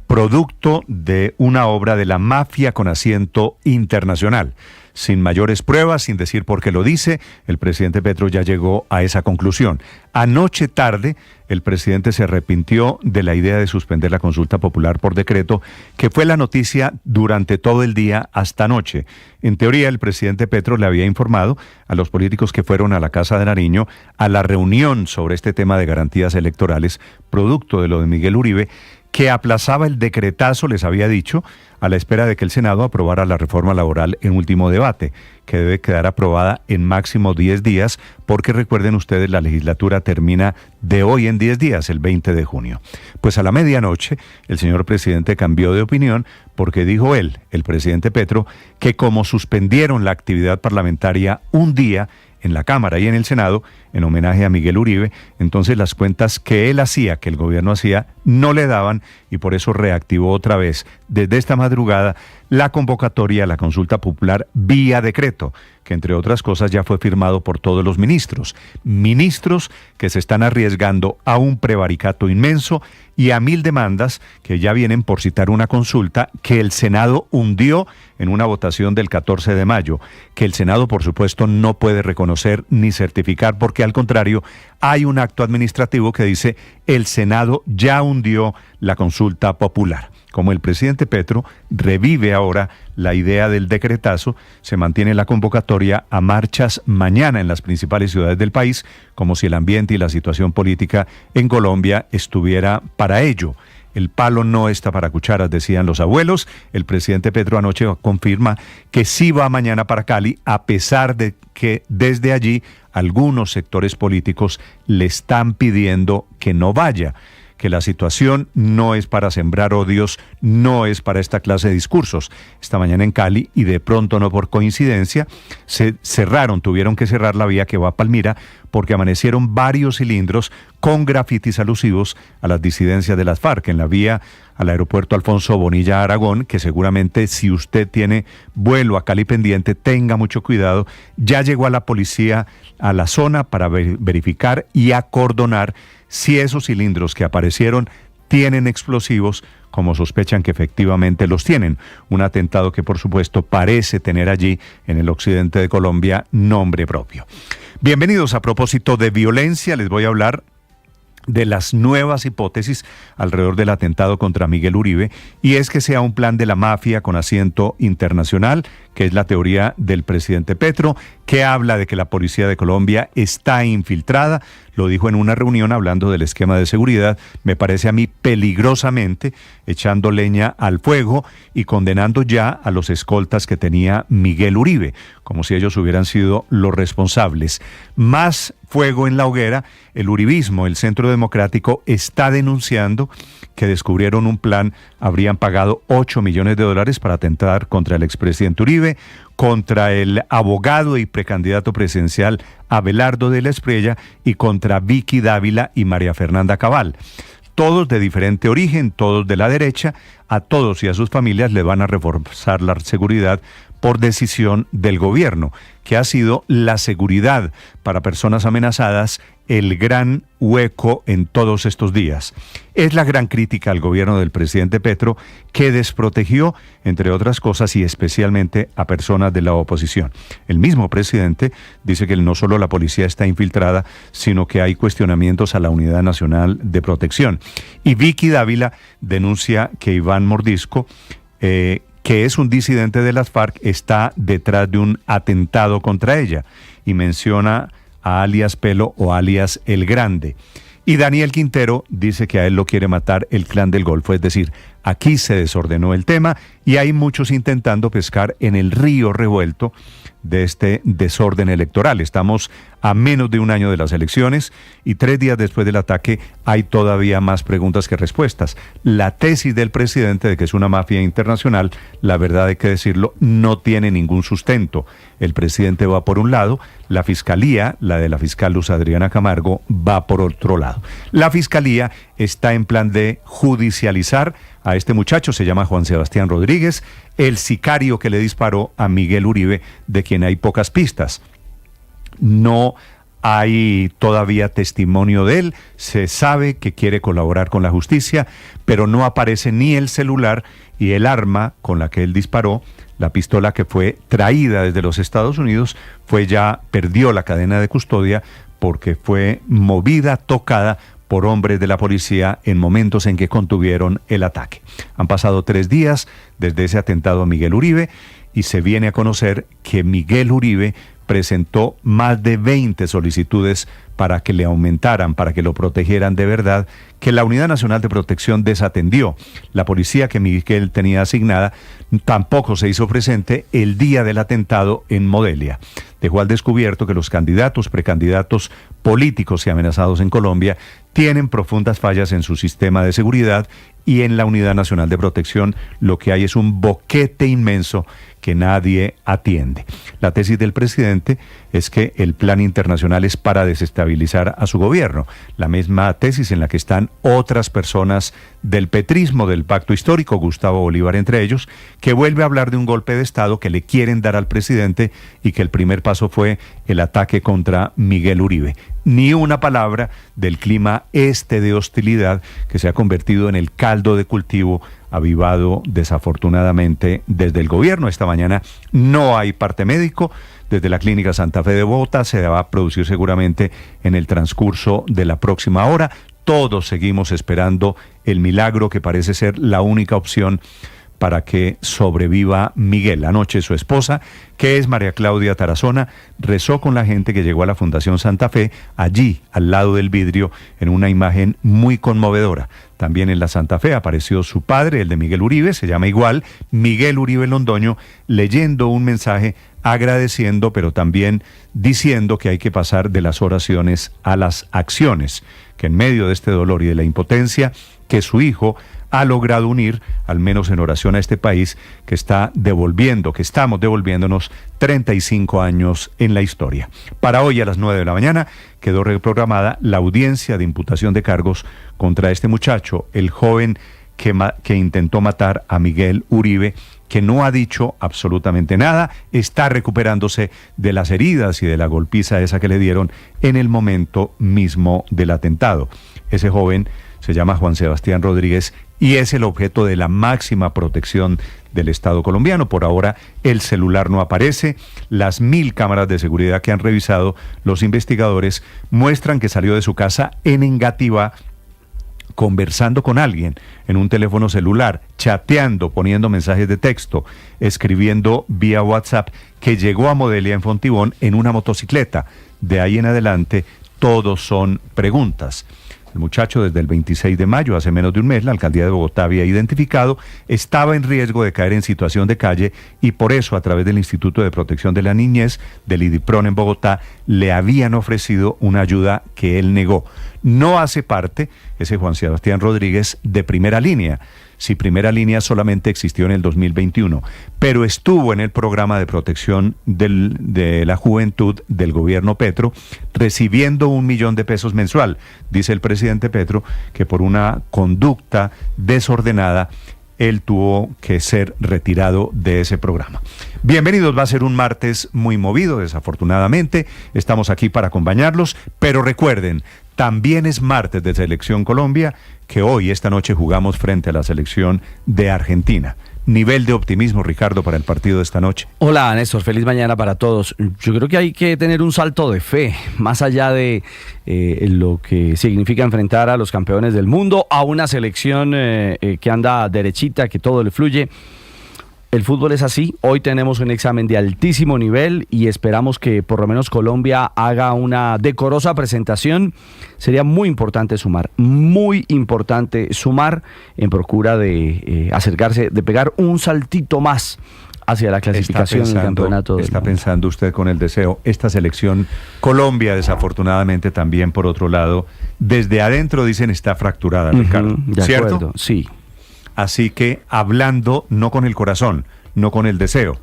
producto de una obra de la mafia con asiento internacional. Sin mayores pruebas, sin decir por qué lo dice, el presidente Petro ya llegó a esa conclusión. Anoche tarde, el presidente se arrepintió de la idea de suspender la consulta popular por decreto, que fue la noticia durante todo el día hasta anoche. En teoría, el presidente Petro le había informado a los políticos que fueron a la Casa de Nariño a la reunión sobre este tema de garantías electorales, producto de lo de Miguel Uribe, que aplazaba el decretazo, les había dicho, a la espera de que el Senado aprobara la reforma laboral en último debate, que debe quedar aprobada en máximo 10 días, porque recuerden ustedes, la legislatura termina de hoy en 10 días, el 20 de junio. Pues a la medianoche, el señor presidente cambió de opinión, porque dijo él, el presidente Petro, que como suspendieron la actividad parlamentaria un día en la Cámara y en el Senado, en homenaje a Miguel Uribe, entonces las cuentas que él hacía, que el gobierno hacía, no le daban, y por eso reactivó otra vez, desde esta madrugada, la convocatoria a la consulta popular vía decreto, que entre otras cosas ya fue firmado por todos los ministros que se están arriesgando a un prevaricato inmenso y a 1000 demandas que ya vienen por citar una consulta que el Senado hundió en una votación del 14 de mayo, que el Senado por supuesto no puede reconocer ni certificar, porque al contrario hay un acto administrativo que dice el Senado ya hundió la consulta popular. Como el presidente Petro revive ahora la idea del decretazo, se mantiene la convocatoria a marchas mañana en las principales ciudades del país, como si el ambiente y la situación política en Colombia estuviera para ello. El palo no está para cucharas, decían los abuelos. El presidente Petro anoche confirma que sí va mañana para Cali, a pesar de que desde allí algunos sectores políticos le están pidiendo que no vaya, que la situación no es para sembrar odios, no es para esta clase de discursos. Esta mañana en Cali, y de pronto no por coincidencia, tuvieron que cerrar la vía que va a Palmira, porque amanecieron varios cilindros con grafitis alusivos a las disidencias de las FARC en la vía al aeropuerto Alfonso Bonilla Aragón, que seguramente si usted tiene vuelo a Cali pendiente, tenga mucho cuidado. Ya llegó a la policía a la zona para verificar y acordonar si esos cilindros que aparecieron tienen explosivos, como sospechan que efectivamente los tienen. Un atentado que por supuesto parece tener allí en el occidente de Colombia nombre propio. Bienvenidos. A propósito de violencia, les voy a hablar de las nuevas hipótesis alrededor del atentado contra Miguel Uribe, y es que sea un plan de la mafia con asiento internacional, que es la teoría del presidente Petro, que habla de que la policía de Colombia está infiltrada. Lo dijo en una reunión hablando del esquema de seguridad, me parece a mí peligrosamente, echando leña al fuego y condenando ya a los escoltas que tenía Miguel Uribe, como si ellos hubieran sido los responsables. Más fuego en la hoguera, el uribismo, el Centro Democrático, está denunciando que descubrieron un plan, habrían pagado $8 millones para atentar contra el expresidente Uribe, contra el abogado y precandidato presidencial Abelardo de la Espriella y contra Vicky Dávila y María Fernanda Cabal. Todos de diferente origen, todos de la derecha. A todos y a sus familias le van a reforzar la seguridad por decisión del gobierno, que ha sido la seguridad para personas amenazadas el gran hueco en todos estos días. Es la gran crítica al gobierno del presidente Petro, que desprotegió, entre otras cosas, y especialmente a personas de la oposición. El mismo presidente dice que no solo la policía está infiltrada, sino que hay cuestionamientos a la Unidad Nacional de Protección. Y Vicky Dávila denuncia que Iván Mordisco, que es un disidente de las FARC, está detrás de un atentado contra ella, y menciona alias Pelo o alias El Grande. Y Daniel Quintero dice que a él lo quiere matar el Clan del Golfo, es decir, aquí se desordenó el tema y hay muchos intentando pescar en el río revuelto de este desorden electoral. Estamos a menos de un año de las elecciones y 3 días después del ataque hay todavía más preguntas que respuestas. La tesis del presidente de que es una mafia internacional, la verdad hay que decirlo, no tiene ningún sustento. El presidente va por un lado, la fiscalía, la de la fiscal Luz Adriana Camargo, va por otro lado. La fiscalía está en plan de judicializar a este muchacho, se llama Juan Sebastián Rodríguez, el sicario que le disparó a Miguel Uribe, de quien hay pocas pistas. No hay todavía testimonio de él, se sabe que quiere colaborar con la justicia, pero no aparece ni el celular y el arma con la que él disparó, la pistola que fue traída desde los Estados Unidos, perdió la cadena de custodia porque fue movida, tocada por hombres de la policía en momentos en que contuvieron el ataque. Han pasado 3 días desde ese atentado a Miguel Uribe y se viene a conocer que Miguel Uribe presentó más de 20 solicitudes para que le aumentaran, para que lo protegieran de verdad, que la Unidad Nacional de Protección desatendió. La policía que Miguel tenía asignada tampoco se hizo presente el día del atentado en Modelia. Dejó al descubierto que los candidatos, precandidatos políticos y amenazados en Colombia tienen profundas fallas en su sistema de seguridad y en la Unidad Nacional de Protección lo que hay es un boquete inmenso que nadie atiende. La tesis del presidente es que el plan internacional es para desestabilizar a su gobierno. La misma tesis en la que están otras personas del petrismo, del pacto histórico, Gustavo Bolívar entre ellos, que vuelve a hablar de un golpe de Estado que le quieren dar al presidente y que el primer paso fue el ataque contra Miguel Uribe. Ni una palabra del clima de hostilidad que se ha convertido en el caldo de cultivo avivado desafortunadamente desde el gobierno. Esta mañana no hay parte médico. Desde la Clínica Santa Fe de Bogotá se va a producir seguramente en el transcurso de la próxima hora. Todos seguimos esperando el milagro que parece ser la única opción para que sobreviva Miguel. Anoche su esposa, que es María Claudia Tarazona, rezó con la gente que llegó a la Fundación Santa Fe, allí al lado del vidrio, en una imagen muy conmovedora. También en la Santa Fe apareció su padre, el de Miguel Uribe, se llama igual, Miguel Uribe Londoño, leyendo un mensaje agradeciendo, pero también diciendo que hay que pasar de las oraciones a las acciones, que en medio de este dolor y de la impotencia, que su hijo ha logrado unir, al menos en oración, a este país que estamos devolviéndonos 35 años en la historia. Para hoy a las 9 de la mañana quedó reprogramada la audiencia de imputación de cargos contra este muchacho, el joven que intentó matar a Miguel Uribe, que no ha dicho absolutamente nada, está recuperándose de las heridas y de la golpiza esa que le dieron en el momento mismo del atentado. Ese joven se llama Juan Sebastián Rodríguez y es el objeto de la máxima protección del Estado colombiano. Por ahora el celular no aparece. Las 1000 cámaras de seguridad que han revisado los investigadores muestran que salió de su casa en Engativá conversando con alguien en un teléfono celular, chateando, poniendo mensajes de texto, escribiendo vía WhatsApp, que llegó a Modelia en Fontibón en una motocicleta. De ahí en adelante todos son preguntas. El muchacho desde el 26 de mayo, hace menos de un mes, la alcaldía de Bogotá había identificado, estaba en riesgo de caer en situación de calle y por eso a través del Instituto de Protección de la Niñez, del IDIPRON en Bogotá, le habían ofrecido una ayuda que él negó. No hace parte, ese Juan Sebastián Rodríguez, de Primera Línea. Si Primera Línea solamente existió en el 2021, pero estuvo en el programa de protección de la juventud del gobierno Petro, recibiendo 1 millón de pesos mensual. Dice el presidente Petro que por una conducta desordenada, él tuvo que ser retirado de ese programa. Bienvenidos, va a ser un martes muy movido, desafortunadamente. Estamos aquí para acompañarlos, pero recuerden, también es martes de Selección Colombia, que hoy, esta noche, jugamos frente a la selección de Argentina. Nivel de optimismo, Ricardo, para el partido de esta noche. Hola, Néstor, feliz mañana para todos. Yo creo que hay que tener un salto de fe, más allá de lo que significa enfrentar a los campeones del mundo, a una selección que anda derechita, que todo le fluye. el fútbol es así. Hoy tenemos un examen de altísimo nivel y esperamos que por lo menos Colombia haga una decorosa presentación. Sería muy importante sumar en procura de acercarse, de pegar un saltito más hacia la clasificación del campeonato. Está pensando usted con el deseo, esta selección Colombia, desafortunadamente también por otro lado, desde adentro dicen está fracturada, Ricardo, de ¿cierto? acuerdo, sí. Así que hablando no con el corazón, no con el deseo.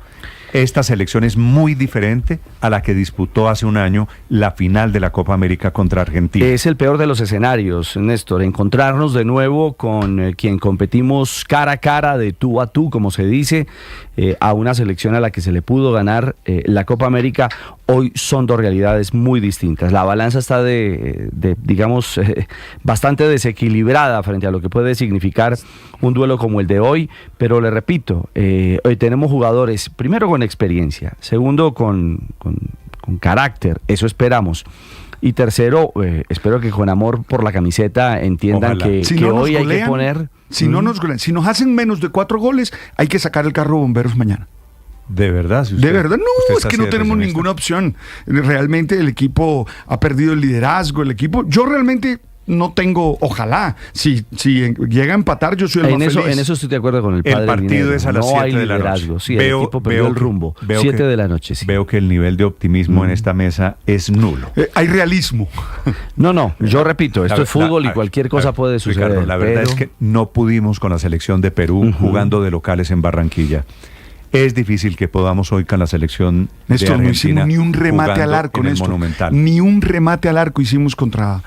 Esta selección es muy diferente a la que disputó hace un año la final de la Copa América contra Argentina. Es el peor de los escenarios, Néstor, encontrarnos de nuevo con quien competimos cara a cara, de tú a tú, como se dice, a una selección a la que se le pudo ganar la Copa América. Hoy son dos realidades muy distintas. La balanza está digamos, bastante desequilibrada frente a lo que puede significar un duelo como el de hoy, pero le repito, hoy tenemos jugadores, primero con experiencia, segundo con carácter, eso esperamos, y tercero, espero que con amor por la camiseta entiendan que hoy hay que poner... Si no nos golean, si nos hacen menos de 4 goles, hay que sacar el carro de bomberos mañana. ¿De verdad? De verdad, no, es que no tenemos ninguna opción. Realmente el equipo ha perdido el liderazgo, yo realmente no tengo, ojalá, si llega a empatar, yo soy el más feliz. En eso estoy de acuerdo con el padre. El partido es a las 7 de la noche. Sí, el equipo perdió el rumbo. 7 de la noche, sí. Veo que el nivel de optimismo en esta mesa es nulo. Hay realismo. No, yo repito, esto es fútbol y cualquier cosa puede suceder. Ricardo, la verdad es que no pudimos con la selección de Perú jugando de locales en Barranquilla. Es difícil que podamos hoy con la selección de Argentina. No hicimos ni un remate al arco, Néstor. Ni un remate al arco hicimos contra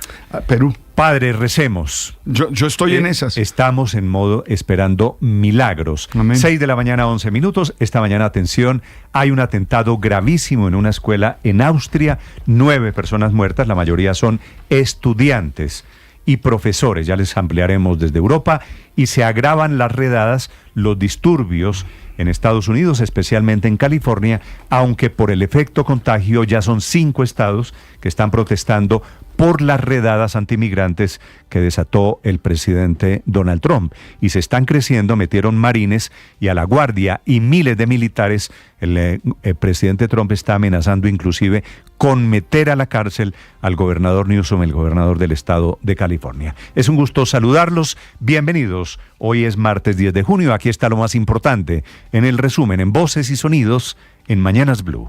Perú. Padre, recemos. Yo estoy en esas. Estamos en modo esperando milagros. Amén. 6 de la mañana, 11 minutos. Esta mañana, atención, hay un atentado gravísimo en una escuela en Austria. 9 personas muertas, la mayoría son estudiantes y profesores. Ya les ampliaremos desde Europa. Y se agravan las redadas, los disturbios en Estados Unidos, especialmente en California, aunque por el efecto contagio ya son 5 estados que están protestando por las redadas antimigrantes que desató el presidente Donald Trump. Y se están creciendo, metieron marines y a la guardia y miles de militares. El presidente Trump está amenazando inclusive con meter a la cárcel al gobernador Newsom, el gobernador del estado de California. Es un gusto saludarlos, bienvenidos. Hoy es martes 10 de junio, aquí está lo más importante en el resumen, en Voces y Sonidos, en Mañanas Blue.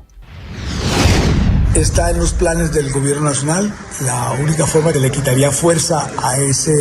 Está en los planes del gobierno nacional. La única forma que le quitaría fuerza a ese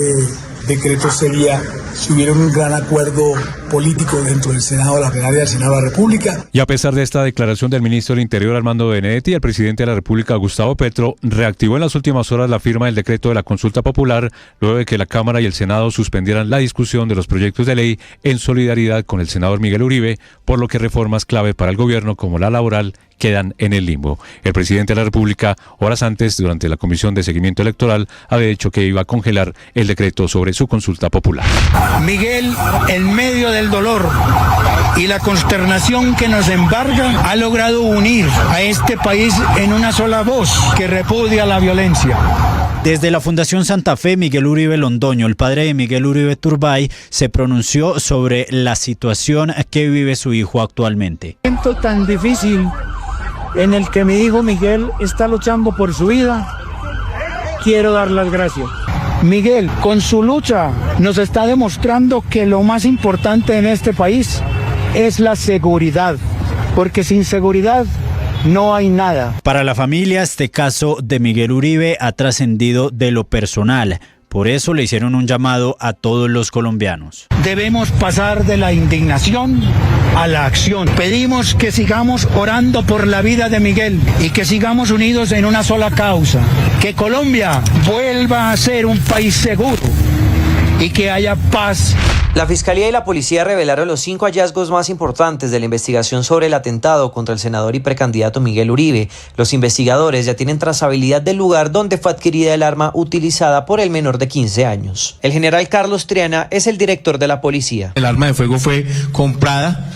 decreto sería si hubiera un gran acuerdo político dentro del Senado, de la plenaria del Senado de la República. Y a pesar de esta declaración del ministro del Interior, Armando Benedetti, el presidente de la República, Gustavo Petro, reactivó en las últimas horas la firma del decreto de la consulta popular, luego de que la Cámara y el Senado suspendieran la discusión de los proyectos de ley en solidaridad con el senador Miguel Uribe, por lo que reformas clave para el gobierno, como la laboral, quedan en el limbo. El presidente de la República, horas antes, durante la Comisión de Seguimiento Electoral, había dicho que iba a congelar el decreto sobre su consulta popular. Miguel, en medio del dolor y la consternación que nos embarga, ha logrado unir a este país en una sola voz que repudia la violencia. Desde la Fundación Santa Fe, Miguel Uribe Londoño, el padre de Miguel Uribe Turbay, se pronunció sobre la situación que vive su hijo actualmente. Un momento tan difícil en el que mi hijo Miguel está luchando por su vida, quiero dar las gracias. Miguel, con su lucha nos está demostrando que lo más importante en este país es la seguridad, porque sin seguridad no hay nada. Para la familia, este caso de Miguel Uribe ha trascendido de lo personal. Por eso le hicieron un llamado a todos los colombianos. Debemos pasar de la indignación a la acción. Pedimos que sigamos orando por la vida de Miguel y que sigamos unidos en una sola causa. Que Colombia vuelva a ser un país seguro y que haya paz. La Fiscalía y la Policía revelaron los 5 hallazgos más importantes de la investigación sobre el atentado contra el senador y precandidato Miguel Uribe. Los investigadores ya tienen trazabilidad del lugar donde fue adquirida el arma utilizada por el menor de 15 años. El general Carlos Triana es el director de la policía. El arma de fuego fue comprada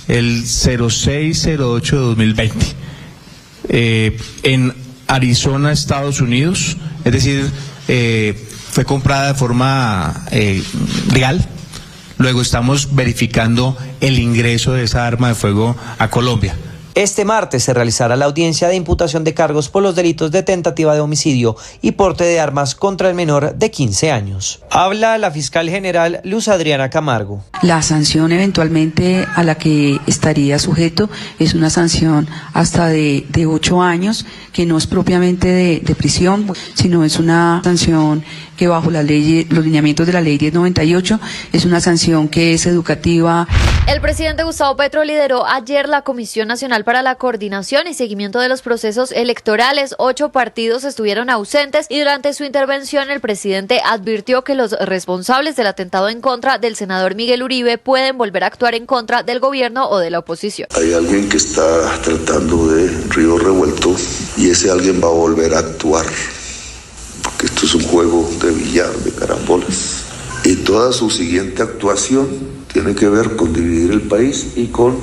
el 06/08/2020 en Arizona, Estados Unidos, es decir, fue comprada de forma legal. Luego estamos verificando el ingreso de esa arma de fuego a Colombia. Este martes se realizará la audiencia de imputación de cargos por los delitos de tentativa de homicidio y porte de armas contra el menor de 15 años. Habla la fiscal general Luz Adriana Camargo. La sanción eventualmente a la que estaría sujeto es una sanción hasta de 8 años, que no es propiamente de prisión, sino es una sanción que bajo la ley, los lineamientos de la ley 1098, es una sanción que es educativa. El presidente Gustavo Petro lideró ayer la Comisión Nacional para la Coordinación y Seguimiento de los Procesos Electorales. 8 partidos estuvieron ausentes y durante su intervención el presidente advirtió que los responsables del atentado en contra del senador Miguel Uribe pueden volver a actuar en contra del gobierno o de la oposición. Hay alguien que está tratando de río revuelto y ese alguien va a volver a actuar, porque esto es un juego de billar, de carambolas, y toda su siguiente actuación tiene que ver con dividir el país y con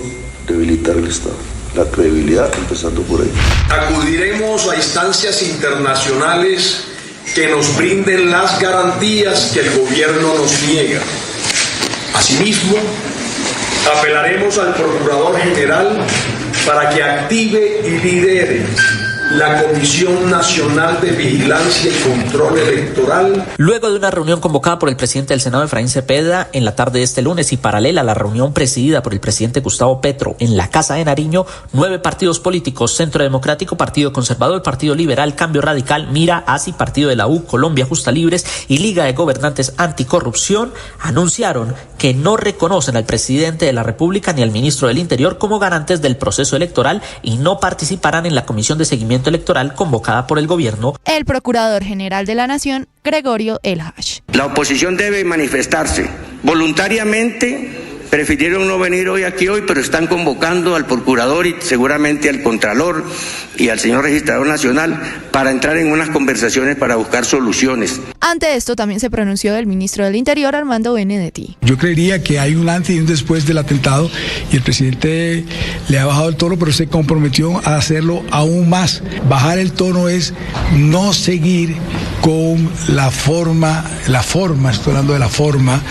debilitar el Estado. La credibilidad, empezando por ahí. Acudiremos a instancias internacionales que nos brinden las garantías que el gobierno nos niega. Asimismo, apelaremos al Procurador General para que active y lidere la Comisión Nacional de Vigilancia y Control Electoral. Luego de una reunión convocada por el presidente del Senado, Efraín Cepeda, en la tarde de este lunes y paralela a la reunión presidida por el presidente Gustavo Petro en la Casa de Nariño, 9 partidos políticos, Centro Democrático, Partido Conservador, Partido Liberal, Cambio Radical, Mira, ASI, Partido de la U, Colombia Justa Libres y Liga de Gobernantes Anticorrupción, anunciaron que no reconocen al presidente de la República ni al ministro del Interior como garantes del proceso electoral y no participarán en la comisión de seguimiento electoral convocada por el gobierno. El Procurador General de la Nación, Gregorio Elhash. La oposición debe manifestarse. Voluntariamente prefirieron no venir hoy, pero están convocando al Procurador y seguramente al Contralor y al señor Registrador Nacional para entrar en unas conversaciones para buscar soluciones. Ante esto también se pronunció el ministro del Interior, Armando Benedetti. Yo creería que hay un antes y un después del atentado y el presidente le ha bajado el tono, pero se comprometió a hacerlo aún más. Bajar el tono es no seguir con la forma, estoy hablando de la forma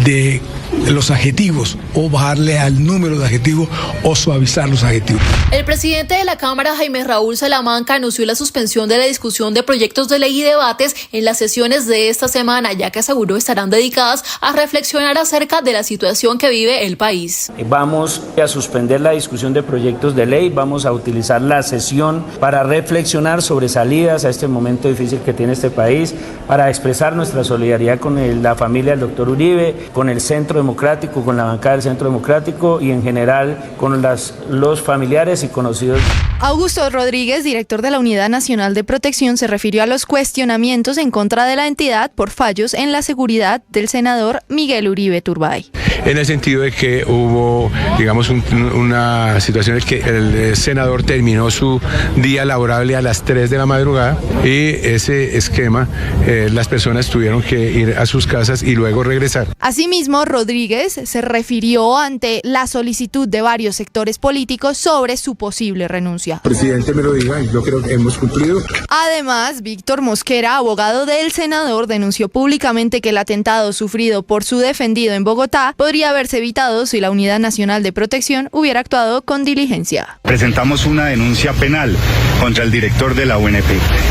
de los adjetivos, o bajarle al número de adjetivos o suavizar los adjetivos. El presidente de la Cámara, Jaime Raúl Salamanca, anunció la suspensión de la discusión de proyectos de ley y debates en las sesiones de esta semana, ya que aseguró estarán dedicadas a reflexionar acerca de la situación que vive el país. Vamos a suspender la discusión de proyectos de ley, vamos a utilizar la sesión para reflexionar sobre salidas a este momento difícil que tiene este país, para expresar nuestra solidaridad con la familia del doctor Uribe, con el Centro Democrático, con la bancada del Centro Democrático y en general con los familiares y conocidos. Augusto Rodríguez, director de la Unidad Nacional de Protección, se refirió a los cuestionamientos en contra de la entidad por fallos en la seguridad del senador Miguel Uribe Turbay. En el sentido de que hubo, digamos, una situación en que el senador terminó su día laborable a las 3 de la madrugada y ese esquema, las personas tuvieron que ir a sus casas y luego regresar. Asimismo, Rodríguez se refirió ante la solicitud de varios sectores políticos sobre su posible renuncia. El presidente me lo diga, yo creo que hemos cumplido. Además, Víctor Mosquera, abogado del senador, denunció públicamente que el atentado sufrido por su defendido en Bogotá podría haberse evitado si la Unidad Nacional de Protección hubiera actuado con diligencia. Presentamos una denuncia penal contra el director de la UNP.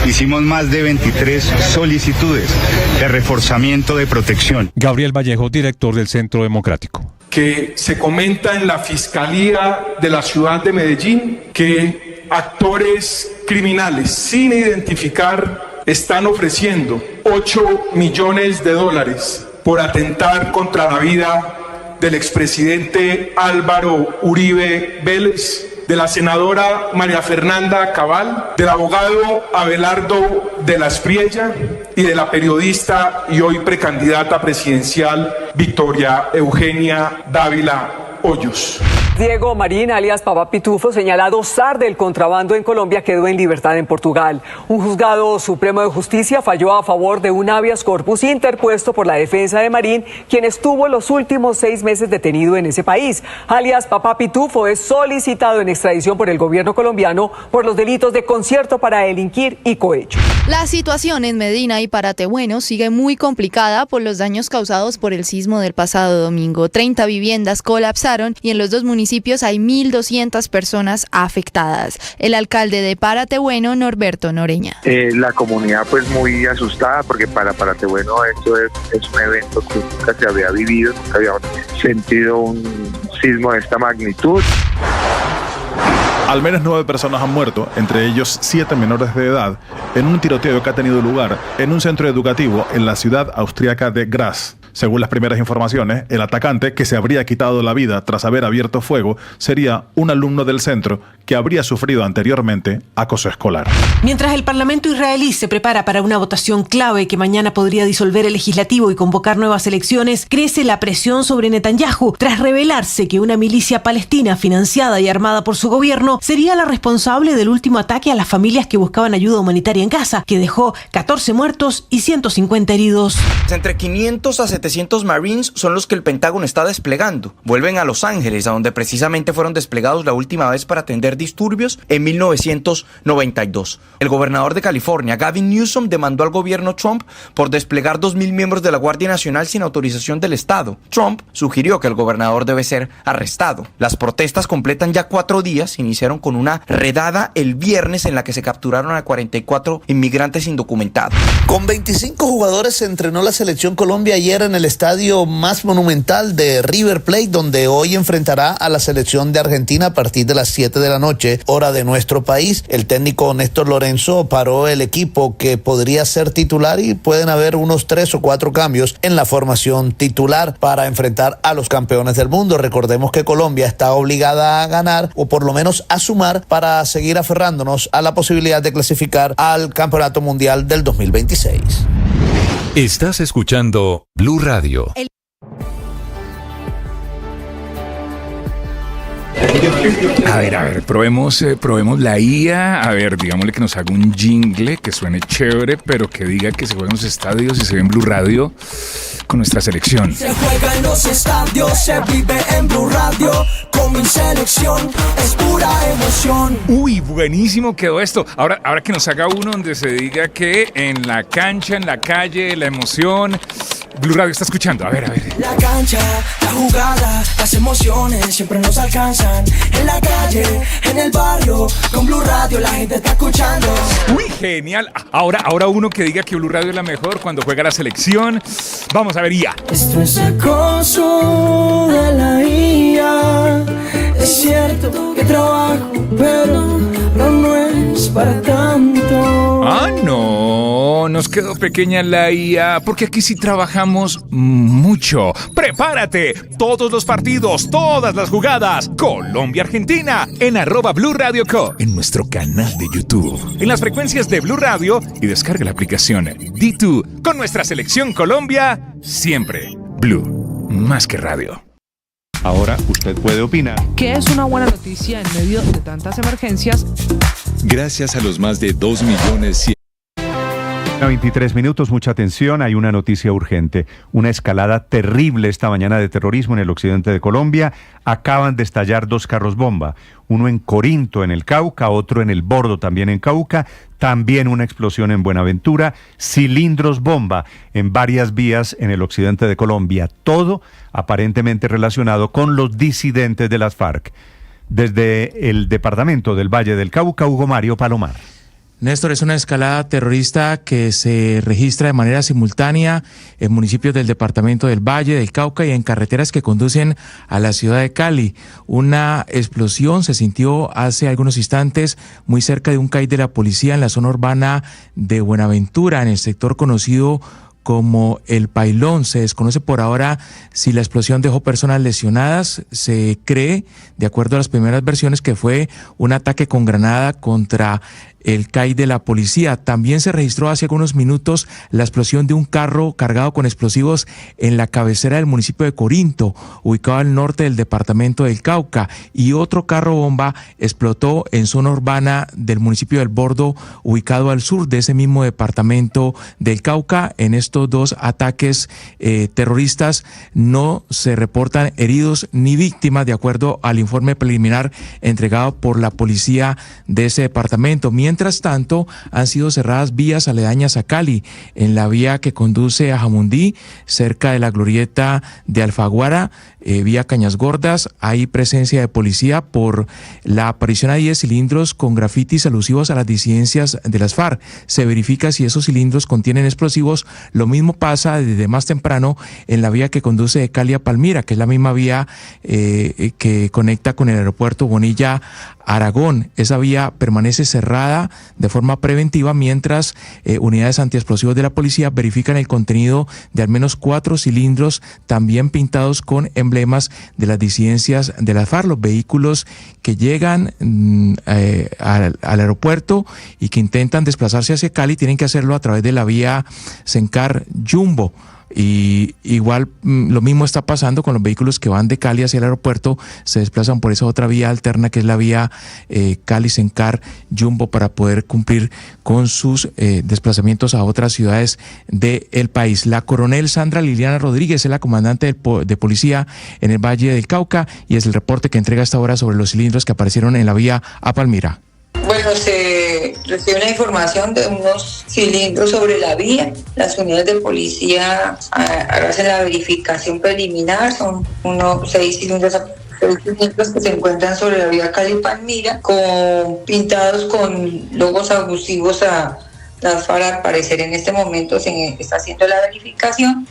Hicimos más de 23 solicitudes de reforzamiento de protección. Gabriel Vallejo, director del Centro Democrático. Que se comenta en la Fiscalía de la ciudad de Medellín que actores criminales sin identificar están ofreciendo $8 millones por atentar contra la vida del expresidente Álvaro Uribe Vélez, de la senadora María Fernanda Cabal, del abogado Abelardo de la Espriella y de la periodista y hoy precandidata presidencial Victoria Eugenia Dávila Hoyos. Diego Marín, alias Papá Pitufo, señalado zar del contrabando en Colombia, quedó en libertad en Portugal. Un juzgado supremo de justicia falló a favor de un habeas corpus interpuesto por la defensa de Marín, quien estuvo los últimos 6 meses detenido en ese país. Alias Papá Pitufo es solicitado en extradición por el gobierno colombiano por los delitos de concierto para delinquir y cohecho. La situación en Medina y Paratebueno sigue muy complicada por los daños causados por el sismo del pasado domingo. 30 viviendas colapsaron y en los dos municipios hay 1.200 personas afectadas. El alcalde de Paratebueno, Norberto Noreña. La comunidad pues muy asustada porque para Paratebueno esto es un evento que nunca se había vivido, nunca habíamos sentido un sismo de esta magnitud. Al menos 9 personas han muerto, entre ellos 7 menores de edad, en un tiroteo que ha tenido lugar en un centro educativo en la ciudad austríaca de Graz. Según las primeras informaciones, el atacante, que se habría quitado la vida tras haber abierto fuego, sería un alumno del centro que habría sufrido anteriormente acoso escolar. Mientras el Parlamento israelí se prepara para una votación clave que mañana podría disolver el legislativo y convocar nuevas elecciones, crece la presión sobre Netanyahu tras revelarse que una milicia palestina financiada y armada por su gobierno sería la responsable del último ataque a las familias que buscaban ayuda humanitaria en Gaza, que dejó 14 muertos y 150 heridos. Entre 500 a 700 Marines son los que el Pentágono está desplegando. Vuelven a Los Ángeles, a donde precisamente fueron desplegados la última vez para atender disturbios en 1992. El gobernador de California, Gavin Newsom, demandó al gobierno Trump por desplegar 2.000 miembros de la Guardia Nacional sin autorización del Estado. Trump sugirió que el gobernador debe ser arrestado. Las protestas completan ya 4 días, iniciaron con una redada el viernes en la que se capturaron a 44 inmigrantes indocumentados. Con 25 jugadores se entrenó la selección Colombia ayer en el estadio más monumental de River Plate, donde hoy enfrentará a la selección de Argentina a partir de las 7 de la noche, hora de nuestro país. El técnico Néstor Lorenzo paró el equipo que podría ser titular y pueden haber unos 3 o 4 cambios en la formación titular para enfrentar a los campeones del mundo. Recordemos que Colombia está obligada a ganar o por lo menos a sumar para seguir aferrándonos a la posibilidad de clasificar al Campeonato Mundial del 2026. Estás escuchando Blue Radio. A ver, probemos la IA. A ver, digámosle que nos haga un jingle que suene chévere, pero que diga que se juega en los estadios y se ve en Blue Radio con nuestra selección. Se juega en los estadios, se vive en Blue Radio. Con mi selección es pura emoción. Uy, buenísimo quedó esto. Ahora que nos haga uno donde se diga que en la cancha, en la calle, la emoción. Blue Radio está escuchando. A ver. La cancha, la jugada, las emociones siempre nos alcanzan. En la calle, en el barrio, con Blue Radio la gente está escuchando. Uy, genial. Ahora uno que diga que Blue Radio es la mejor cuando juega la selección. Vamos a ver, IA. Esto es acoso de la IA. Es cierto que trabajo, pero no es para tanto. Ah, no, nos quedó pequeña la IA, porque aquí sí trabajamos mucho. ¡Prepárate! Todos los partidos, todas las jugadas. Colombia-Argentina, en @Blue Radio Co, en nuestro canal de YouTube, en las frecuencias de Blue Radio y descarga la aplicación D2. Con nuestra selección Colombia, siempre Blue, más que radio. Ahora usted puede opinar. ¿Qué es una buena noticia en medio de tantas emergencias? Gracias a los más de 2 millones. A 23 minutos, mucha atención, hay una noticia urgente. Una escalada terrible esta mañana de terrorismo en el occidente de Colombia. Acaban de estallar 2 carros bomba, uno en Corinto, en el Cauca, otro en el Bordo, también en Cauca. También una explosión en Buenaventura, cilindros bomba en varias vías en el occidente de Colombia. Todo aparentemente relacionado con los disidentes de las FARC. Desde el departamento del Valle del Cauca, Hugo Mario Palomar. Néstor, es una escalada terrorista que se registra de manera simultánea en municipios del departamento del Valle, del Cauca y en carreteras que conducen a la ciudad de Cali. Una explosión se sintió hace algunos instantes muy cerca de un CAI de la policía en la zona urbana de Buenaventura, en el sector conocido como El Pailón. Se desconoce por ahora si la explosión dejó personas lesionadas. Se cree, de acuerdo a las primeras versiones, que fue un ataque con granada contra el CAI de la policía. También se registró hace algunos minutos la explosión de un carro cargado con explosivos en la cabecera del municipio de Corinto, ubicado al norte del departamento del Cauca, y otro carro bomba explotó en zona urbana del municipio del Bordo, ubicado al sur de ese mismo departamento del Cauca. En estos 2 ataques terroristas no se reportan heridos ni víctimas, de acuerdo al informe preliminar entregado por la policía de ese departamento. Mientras tanto, han sido cerradas vías aledañas a Cali, en la vía que conduce a Jamundí, cerca de la glorieta de Alfaguara, vía Cañas Gordas. Hay presencia de policía por la aparición de 10 cilindros con grafitis alusivos a las disidencias de las FARC. Se verifica si esos cilindros contienen explosivos. Lo mismo pasa desde más temprano en la vía que conduce de Cali a Palmira, que es la misma vía que conecta con el aeropuerto Bonilla Aragón. Esa vía permanece cerrada de forma preventiva mientras unidades antiexplosivos de la policía verifican el contenido de al menos 4 cilindros también pintados con emblemas de las disidencias de la FARC. Los vehículos que llegan al aeropuerto y que intentan desplazarse hacia Cali tienen que hacerlo a través de la vía Sencar Jumbo. Y igual lo mismo está pasando con los vehículos que van de Cali hacia el aeropuerto, se desplazan por esa otra vía alterna que es la vía Cali-Sencar Jumbo para poder cumplir con sus desplazamientos a otras ciudades del país. La coronel Sandra Liliana Rodríguez es la comandante de policía en el Valle del Cauca y es el reporte que entrega hasta ahora sobre los cilindros que aparecieron en la vía a Palmira. Bueno, se recibe una información de unos cilindros sobre la vía. Las unidades de policía hacen la verificación preliminar. Son unos 6 cilindros que se encuentran sobre la vía Cali-Palmira, pintados con logos abusivos a las FARC. Al parecer en este momento se está haciendo la verificación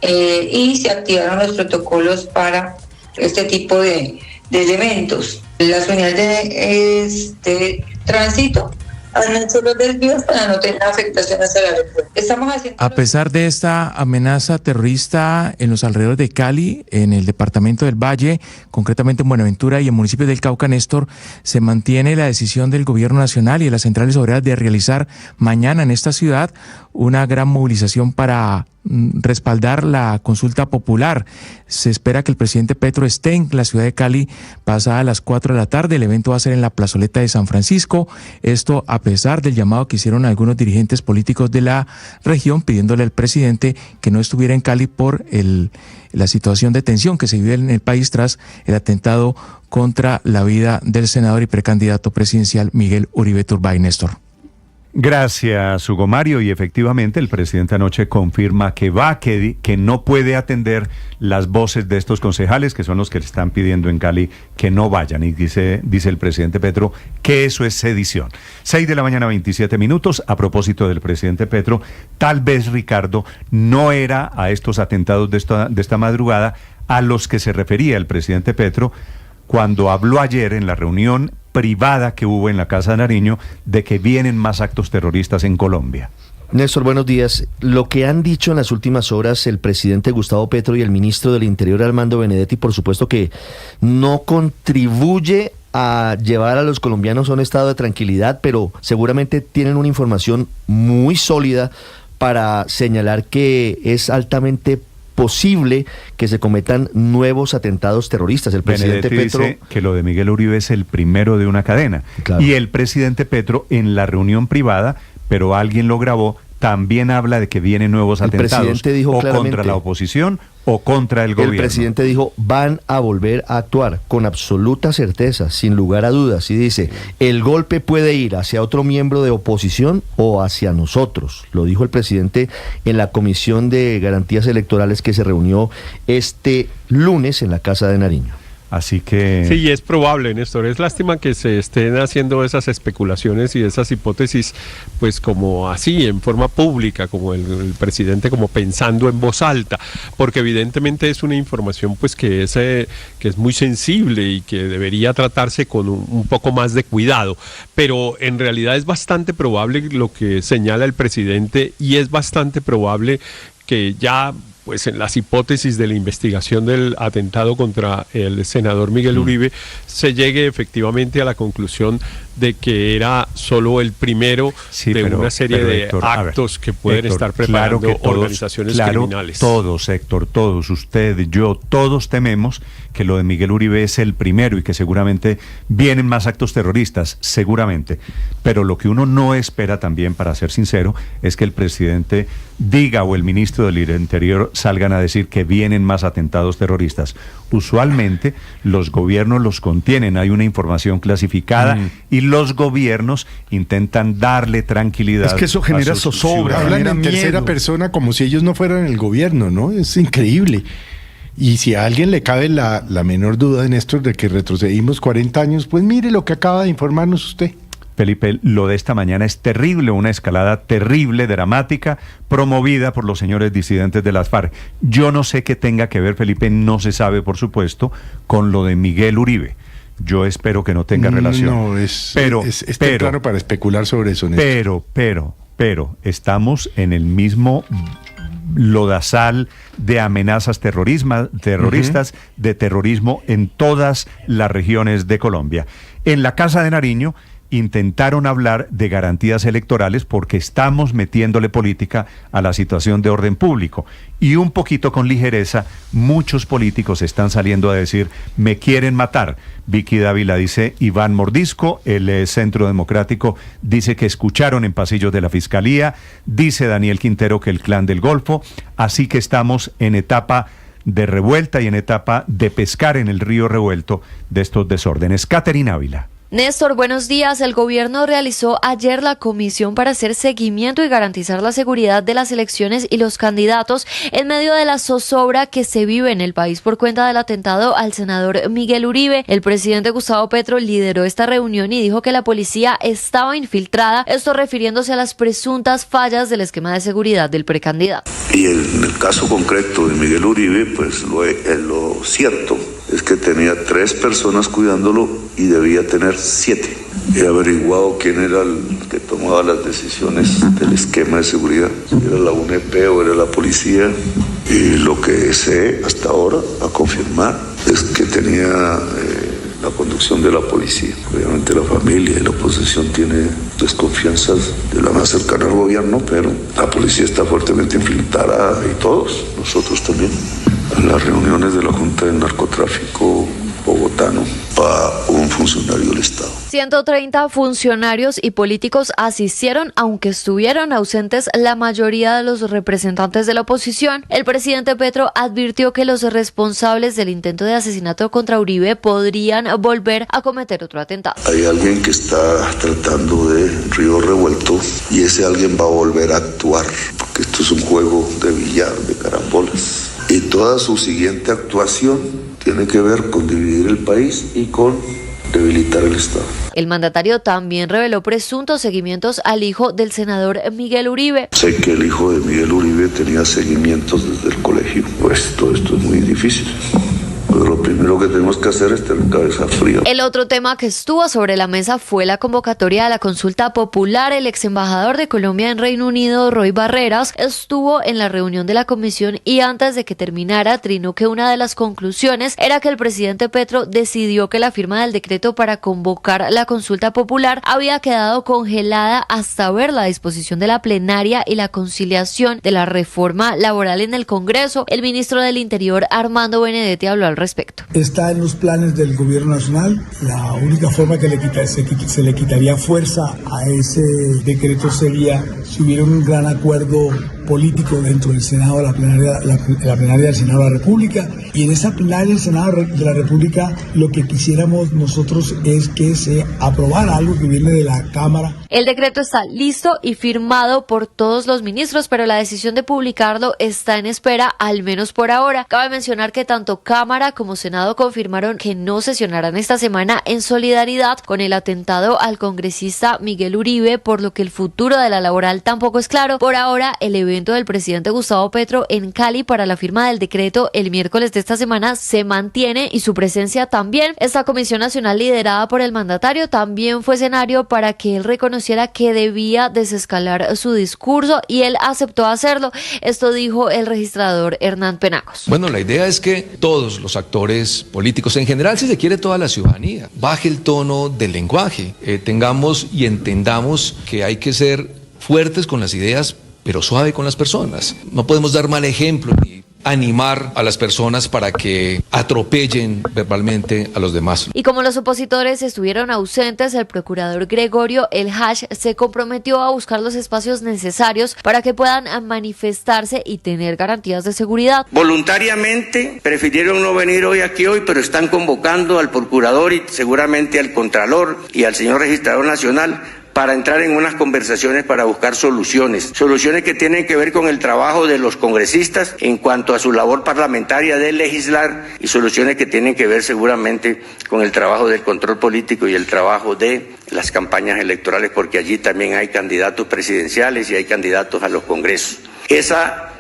y se activaron los protocolos para este tipo de elementos. Las unidades de tránsito han hecho los desvíos para no tener afectaciones al aeropuerto. Estamos haciendo... A pesar de esta amenaza terrorista en los alrededores de Cali, en el departamento del Valle, concretamente en Buenaventura y en municipios del Cauca, Néstor, se mantiene la decisión del gobierno nacional y de las centrales obreras de realizar mañana en esta ciudad una gran movilización para respaldar la consulta popular. Se espera que el presidente Petro esté en la ciudad de Cali pasada las 4 de la tarde. El evento va a ser en la plazoleta de San Francisco. Esto a pesar del llamado que hicieron algunos dirigentes políticos de la región pidiéndole al presidente que no estuviera en Cali por la situación de tensión que se vive en el país tras el atentado contra la vida del senador y precandidato presidencial Miguel Uribe Turbay. Néstor. Gracias, Hugo Mario. Y efectivamente el presidente anoche confirma que no puede atender las voces de estos concejales, que son los que le están pidiendo en Cali que no vayan. Y dice el presidente Petro que eso es sedición. 6 de la mañana, 27 minutos. A propósito del presidente Petro, tal vez, Ricardo, no era a estos atentados de esta madrugada a los que se refería el presidente Petro cuando habló ayer en la reunión privada que hubo en la Casa de Nariño de que vienen más actos terroristas en Colombia. Néstor, buenos días. Lo que han dicho en las últimas horas el presidente Gustavo Petro y el ministro del Interior Armando Benedetti, por supuesto que no contribuye a llevar a los colombianos a un estado de tranquilidad, pero seguramente tienen una información muy sólida para señalar que es altamente posible que se cometan nuevos atentados terroristas. El presidente Petro dice que lo de Miguel Uribe es el primero de una cadena. Claro. Y el presidente Petro en la reunión privada, pero alguien lo grabó, también habla de que vienen nuevos atentados o contra la oposición o contra el gobierno. El presidente dijo, van a volver a actuar con absoluta certeza, sin lugar a dudas, y dice, el golpe puede ir hacia otro miembro de oposición o hacia nosotros. Lo dijo el presidente en la Comisión de Garantías Electorales que se reunió este lunes en la Casa de Nariño. Así que... Sí, es probable, Néstor. Es lástima que se estén haciendo esas especulaciones y esas hipótesis, pues como así, en forma pública, como el presidente como pensando en voz alta, porque evidentemente es una información pues que es muy sensible y que debería tratarse con un poco más de cuidado. Pero en realidad es bastante probable lo que señala el presidente y es bastante probable que ya... pues en las hipótesis de la investigación del atentado contra el senador Miguel Uribe, se llegue efectivamente a la conclusión de que era solo el primero de una serie de Héctor, actos que pueden estar preparando claro que todos, organizaciones criminales. Todos, Héctor, todos, usted, yo, todos tememos que lo de Miguel Uribe es el primero y que seguramente vienen más actos terroristas, seguramente. Pero lo que uno no espera también, para ser sincero, es que el presidente diga o el ministro del Interior salgan a decir que vienen más atentados terroristas. Usualmente los gobiernos los contienen, hay una información clasificada y los gobiernos intentan darle tranquilidad. Es que eso genera zozobra, hablan en tercera persona como si ellos no fueran el gobierno, ¿no? Es increíble. Y si a alguien le cabe la menor duda, Néstor, de que retrocedimos 40 años, pues mire lo que acaba de informarnos usted. Felipe, lo de esta mañana es terrible, una escalada terrible, dramática, promovida por los señores disidentes de las FARC. Yo no sé qué tenga que ver, Felipe, no se sabe, por supuesto, con lo de Miguel Uribe. Yo espero que no tenga relación. No, es temprano para especular sobre eso, Néstor. Pero, estamos en el mismo lodazal de amenazas terroristas, de terrorismo en todas las regiones de Colombia. En la Casa de Nariño intentaron hablar de garantías electorales porque estamos metiéndole política a la situación de orden público. Y un poquito con ligereza, muchos políticos están saliendo a decir, me quieren matar. Vicky Dávila dice, Iván Mordisco, el Centro Democrático, dice que escucharon en pasillos de la Fiscalía, dice Daniel Quintero que el Clan del Golfo, así que estamos en etapa de revuelta y en etapa de pescar en el río revuelto de estos desórdenes. Caterina Ávila. Néstor, buenos días. El gobierno realizó ayer la comisión para hacer seguimiento y garantizar la seguridad de las elecciones y los candidatos en medio de la zozobra que se vive en el país por cuenta del atentado al senador Miguel Uribe. El presidente Gustavo Petro lideró esta reunión y dijo que la policía estaba infiltrada, esto refiriéndose a las presuntas fallas del esquema de seguridad del precandidato. Y en el caso concreto de Miguel Uribe, pues lo cierto es que tenía 3 personas cuidándolo y debía tener 7. He averiguado quién era el que tomaba las decisiones del esquema de seguridad, si era la UNEP o era la policía, y lo que sé hasta ahora, a confirmar, es que tenía la conducción de la policía. Obviamente la familia y la oposición tiene desconfianzas de la más cercana al gobierno, pero la policía está fuertemente infiltrada y todos, nosotros también. En las reuniones de la Junta de Narcotráfico bogotano para un funcionario del Estado. 130 funcionarios y políticos asistieron, aunque estuvieron ausentes la mayoría de los representantes de la oposición. El presidente Petro advirtió que los responsables del intento de asesinato contra Uribe podrían volver a cometer otro atentado. Hay alguien que está tratando de río revuelto y ese alguien va a volver a actuar, porque esto es un juego de billar, de carambolas. Y toda su siguiente actuación tiene que ver con dividir el país y con debilitar el Estado. El mandatario también reveló presuntos seguimientos al hijo del senador Miguel Uribe. Sé que el hijo de Miguel Uribe tenía seguimientos desde el colegio. Pues todo esto es muy difícil. Pero lo primero que tenemos que hacer es tener cabeza fría. El otro tema que estuvo sobre la mesa fue la convocatoria a la consulta popular. El ex embajador de Colombia en Reino Unido, Roy Barreras, estuvo en la reunión de la comisión y antes de que terminara trinó que una de las conclusiones era que el presidente Petro decidió que la firma del decreto para convocar la consulta popular había quedado congelada hasta ver la disposición de la plenaria y la conciliación de la reforma laboral en el Congreso. El ministro del Interior, Armando Benedetti, habló al respecto. Está en los planes del gobierno nacional. La única forma que se le quitaría fuerza a ese decreto sería si hubiera un gran acuerdo político dentro del Senado, la plenaria del Senado de la República. Y en esa plenaria del Senado de la República lo que quisiéramos nosotros es que se aprobara algo que viene de la Cámara. El decreto está listo y firmado por todos los ministros, pero la decisión de publicarlo está en espera, al menos por ahora. Cabe mencionar que tanto Cámara como Senado confirmaron que no sesionarán esta semana en solidaridad con el atentado al congresista Miguel Uribe, por lo que el futuro de la laboral tampoco es claro. Por ahora, el evento del presidente Gustavo Petro en Cali para la firma del decreto el miércoles de esta semana se mantiene y su presencia también. Esta comisión nacional liderada por el mandatario también fue escenario para que él reconociera que debía desescalar su discurso y él aceptó hacerlo. Esto dijo el registrador Hernán Penagos. Bueno, la idea es que todos los actores políticos, en general, si se quiere toda la ciudadanía, baje el tono del lenguaje, tengamos y entendamos que hay que ser fuertes con las ideas, pero suave con las personas. No podemos dar mal ejemplo ni animar a las personas para que atropellen verbalmente a los demás. Y como los opositores estuvieron ausentes, el procurador Gregorio El Hash se comprometió a buscar los espacios necesarios para que puedan manifestarse y tener garantías de seguridad. Voluntariamente prefirieron no venir hoy, pero están convocando al procurador y seguramente al contralor y al señor registrador nacional para entrar en unas conversaciones para buscar soluciones que tienen que ver con el trabajo de los congresistas en cuanto a su labor parlamentaria de legislar y soluciones que tienen que ver seguramente con el trabajo del control político y el trabajo de las campañas electorales, porque allí también hay candidatos presidenciales y hay candidatos a los congresos. Esa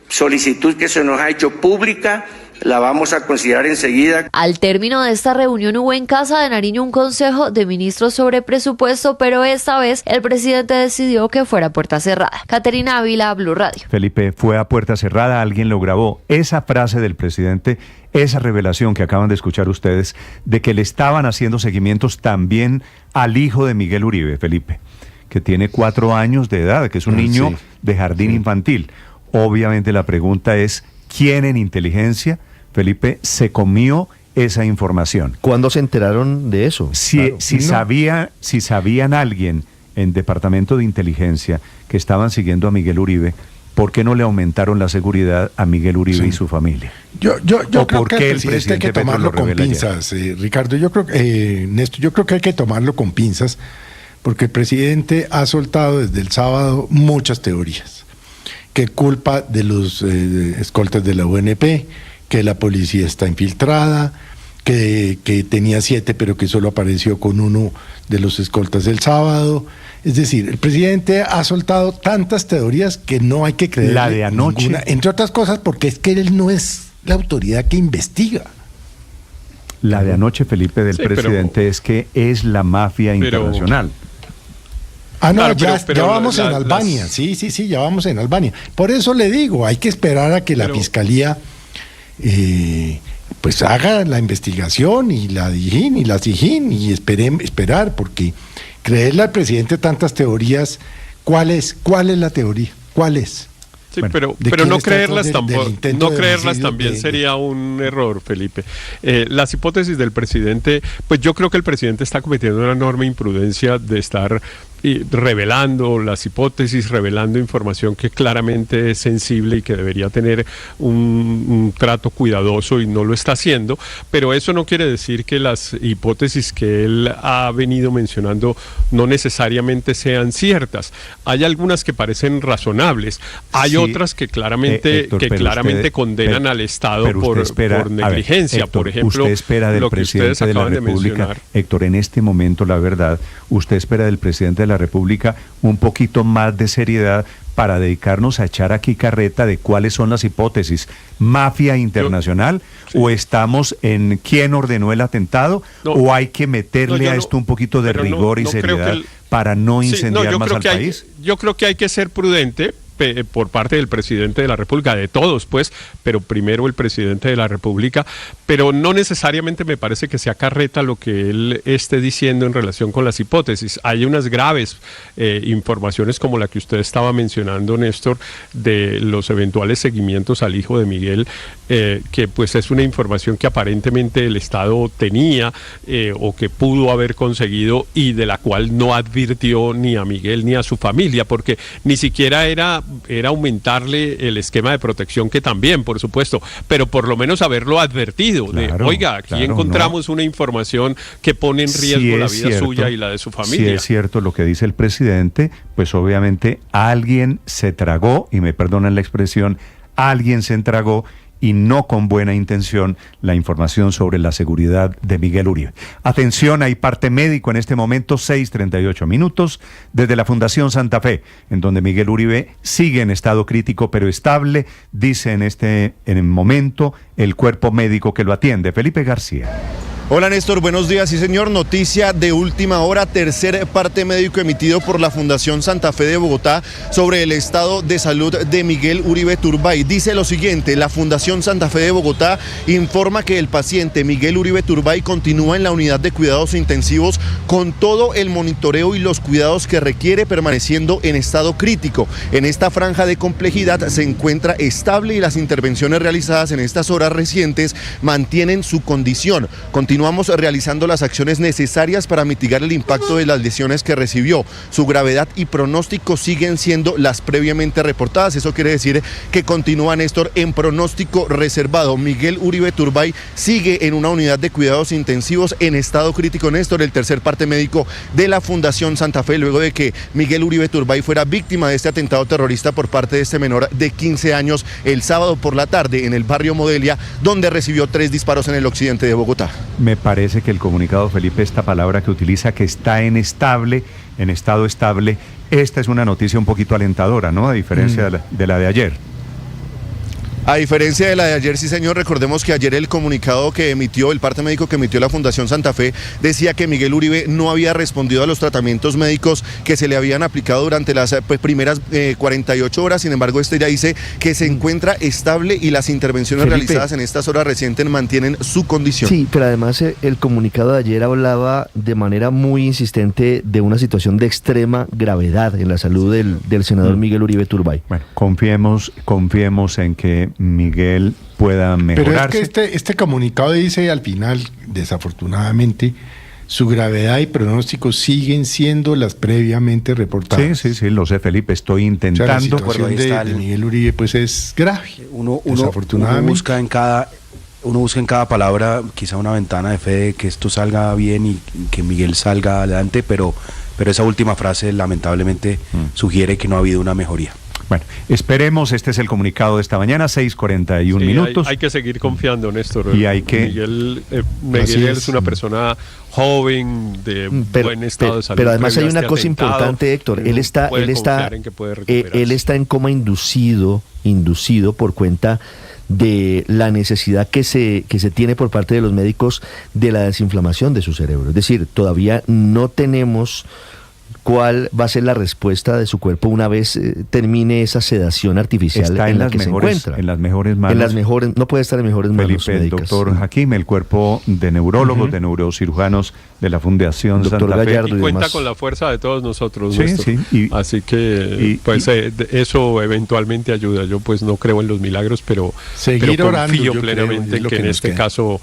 solicitud que se nos ha hecho pública la vamos a considerar enseguida. Al término de esta reunión hubo en Casa de Nariño un consejo de ministros sobre presupuesto, pero esta vez el presidente decidió que fuera a puerta cerrada. Caterina Ávila, Blue Radio. Felipe, fue a puerta cerrada, alguien lo grabó. Esa frase del presidente, esa revelación que acaban de escuchar ustedes, de que le estaban haciendo seguimientos también al hijo de Miguel Uribe, Felipe, que tiene 4 años de edad, que es un niño de jardín infantil. Obviamente la pregunta es, ¿quién en inteligencia, Felipe, se comió esa información? ¿Cuándo se enteraron de eso? Si sabían alguien en Departamento de Inteligencia que estaban siguiendo a Miguel Uribe, ¿por qué no le aumentaron la seguridad a Miguel Uribe y su familia? Yo creo que el presidente hay que tomarlo con pinzas, Ricardo. Néstor, yo creo que hay que tomarlo con pinzas, porque el presidente ha soltado desde el sábado muchas teorías. Que culpa de los escoltas de la UNP, que la policía está infiltrada, que tenía 7 pero que solo apareció con uno de los escoltas el sábado. Es decir, el presidente ha soltado tantas teorías que no hay que creer. La de anoche. Ninguna, entre otras cosas porque es que él no es la autoridad que investiga. La de anoche, Felipe, del presidente es que es la mafia internacional. No, claro, ya vamos en Albania, sí, ya vamos en Albania. Por eso le digo, hay que esperar a que la Fiscalía pues haga la investigación y la DIJÍN y la SIJÍN y esperar, porque creerle al presidente tantas teorías, ¿cuál es la teoría? ¿Cuál es? Sí, bueno, pero no creerlas tampoco, no creerlas también sería un error, Felipe. Las hipótesis del presidente, pues yo creo que el presidente está cometiendo una enorme imprudencia de estar revelando las hipótesis, revelando información que claramente es sensible y que debería tener un trato cuidadoso, y no lo está haciendo, pero eso no quiere decir que las hipótesis que él ha venido mencionando no necesariamente sean ciertas. Hay algunas que parecen razonables, hay otras que claramente, Héctor, condenan al Estado por negligencia. Héctor, por ejemplo, usted espera del presidente de la República, Héctor, en este momento, la verdad, usted espera del presidente de la República un poquito más de seriedad para dedicarnos a echar aquí carreta de cuáles son las hipótesis. ¿Mafia internacional? ¿O estamos en quién ordenó el atentado? ¿O hay que meterle a esto un poquito de rigor y seriedad para no incendiar más al país? Yo creo que hay que ser prudente por parte del presidente de la República, de todos pues, pero primero el presidente de la República, pero no necesariamente me parece que sea carreta lo que él esté diciendo en relación con las hipótesis. Hay unas graves informaciones como la que usted estaba mencionando, Néstor, de los eventuales seguimientos al hijo de Miguel, que pues es una información que aparentemente el Estado tenía o que pudo haber conseguido y de la cual no advirtió ni a Miguel ni a su familia, porque ni siquiera era aumentarle el esquema de protección, que también, por supuesto, pero por lo menos haberlo advertido, oiga, aquí encontramos una información que pone en riesgo la vida suya y la de su familia. Si es cierto lo que dice el presidente, pues obviamente alguien se tragó, y me perdonan la expresión, alguien se tragó, y no con buena intención, la información sobre la seguridad de Miguel Uribe. Atención, hay parte médico en este momento, 6:38 minutos, desde la Fundación Santa Fe, en donde Miguel Uribe sigue en estado crítico pero estable, dice en el momento el cuerpo médico que lo atiende. Felipe García. Hola Néstor, buenos días. Sí señor, noticia de última hora, tercer parte médico emitido por la Fundación Santa Fe de Bogotá sobre el estado de salud de Miguel Uribe Turbay. Dice lo siguiente: la Fundación Santa Fe de Bogotá informa que el paciente Miguel Uribe Turbay continúa en la unidad de cuidados intensivos con todo el monitoreo y los cuidados que requiere, permaneciendo en estado crítico. En esta franja de complejidad se encuentra estable y las intervenciones realizadas en estas horas recientes mantienen su condición. Continuamos realizando las acciones necesarias para mitigar el impacto de las lesiones que recibió. Su gravedad y pronóstico siguen siendo las previamente reportadas. Eso quiere decir que continúa, Néstor, en pronóstico reservado. Miguel Uribe Turbay sigue en una unidad de cuidados intensivos en estado crítico, Néstor, el tercer parte médico de la Fundación Santa Fe, luego de que Miguel Uribe Turbay fuera víctima de este atentado terrorista por parte de este menor de 15 años el sábado por la tarde en el barrio Modelia, donde recibió 3 disparos en el occidente de Bogotá. Me parece que el comunicado, Felipe, esta palabra que utiliza, que está en estado estable, esta es una noticia un poquito alentadora, ¿no? A diferencia de la de ayer. A diferencia de la de ayer, sí señor, recordemos que ayer el comunicado que emitió, el parte médico que emitió la Fundación Santa Fe, decía que Miguel Uribe no había respondido a los tratamientos médicos que se le habían aplicado durante las primeras 48 horas, sin embargo este ya dice que se encuentra estable y las intervenciones Felipe, realizadas en estas horas recientes mantienen su condición. Sí, pero además el comunicado de ayer hablaba de manera muy insistente de una situación de extrema gravedad en la salud del senador Miguel Uribe Turbay. Bueno, confiemos en que Miguel pueda mejorarse. Pero es que este comunicado dice al final, desafortunadamente, su gravedad y pronóstico siguen siendo las previamente reportadas. Sí, lo sé, Felipe, estoy intentando. O sea, la situación de Miguel Uribe pues es grave. Uno busca en cada palabra quizá una ventana de fe de que esto salga bien y que Miguel salga adelante, pero esa última frase lamentablemente sugiere que no ha habido una mejoría. Bueno, esperemos, este es el comunicado de esta mañana, 6:41 minutos. Hay que seguir confiando, Néstor. Y hay que... Miguel es una persona joven, de buen estado de salud. Pero además hay una cosa importante, Héctor. Él está en coma inducido por cuenta de la necesidad que se tiene por parte de los médicos de la desinflamación de su cerebro. Es decir, todavía no tenemos cuál va a ser la respuesta de su cuerpo una vez termine esa sedación artificial en la que se encuentra. En las mejores manos. No puede estar en mejores manos Felipe, médicas. El doctor Hakim, el cuerpo de neurólogos, de neurocirujanos de la Fundación Santa Fe. Y cuenta con la fuerza de todos nosotros. Sí. Así que eso eventualmente ayuda. Yo pues no creo en los milagros, pero confío plenamente en que en este caso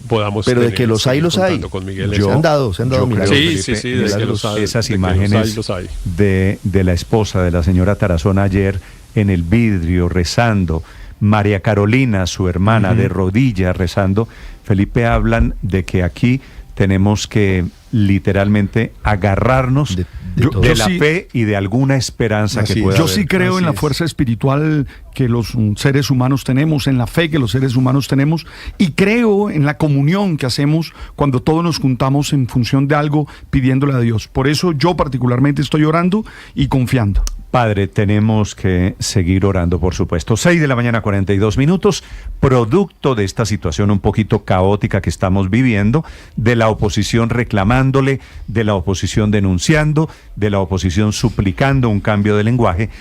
podamos. Pero de que los hay. Con Miguel. Se han dado milagros. Sí, de que los hay. Esas imágenes de la esposa de la señora Tarazona ayer en el vidrio rezando, María Carolina, su hermana, de rodillas rezando, Felipe, hablan de que aquí tenemos que literalmente agarrarnos de la fe y de alguna esperanza que pueda haber. Yo sí creo en la fuerza espiritual que los seres humanos tenemos, en la fe que los seres humanos tenemos, y creo en la comunión que hacemos cuando todos nos juntamos en función de algo pidiéndole a Dios. Por eso yo particularmente estoy orando y confiando. Padre, tenemos que seguir orando, por supuesto. 6:42 a.m, producto de esta situación un poquito caótica que estamos viviendo, de la oposición reclamándole, de la oposición denunciando, de la oposición suplicando un cambio de lenguaje.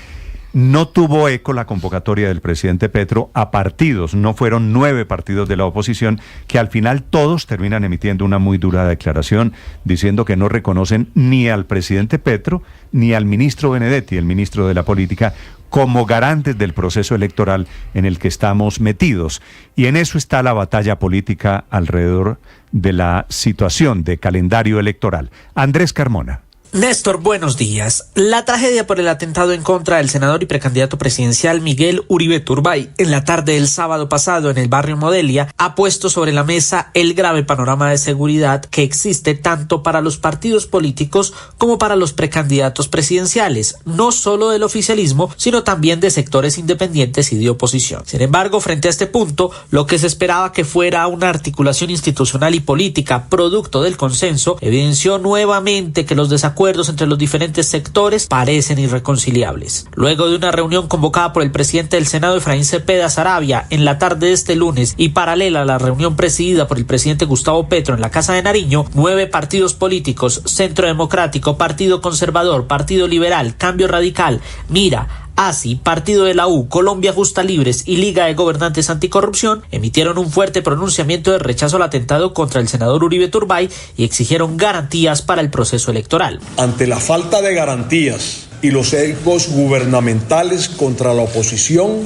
No tuvo eco la convocatoria del presidente Petro a partidos, no fueron 9 partidos de la oposición, que al final todos terminan emitiendo una muy dura declaración diciendo que no reconocen ni al presidente Petro ni al ministro Benedetti, el ministro de la Política, como garantes del proceso electoral en el que estamos metidos. Y en eso está la batalla política alrededor de la situación de calendario electoral. Andrés Carmona. Néstor, buenos días. La tragedia por el atentado en contra del senador y precandidato presidencial Miguel Uribe Turbay en la tarde del sábado pasado en el barrio Modelia ha puesto sobre la mesa el grave panorama de seguridad que existe tanto para los partidos políticos como para los precandidatos presidenciales, no solo del oficialismo, sino también de sectores independientes y de oposición. Sin embargo, frente a este punto, lo que se esperaba que fuera una articulación institucional y política producto del consenso, evidenció nuevamente que los desacuerdos desacuerdos entre los diferentes sectores parecen irreconciliables. Luego de una reunión convocada por el presidente del Senado, Efraín Cepeda Saravia, en la tarde de este lunes y paralela a la reunión presidida por el presidente Gustavo Petro en la Casa de Nariño, 9 partidos políticos, Centro Democrático, Partido Conservador, Partido Liberal, Cambio Radical, Mira, ASI, Partido de la U, Colombia Justa Libres y Liga de Gobernantes Anticorrupción emitieron un fuerte pronunciamiento de rechazo al atentado contra el senador Uribe Turbay y exigieron garantías para el proceso electoral. Ante la falta de garantías y los sesgos gubernamentales contra la oposición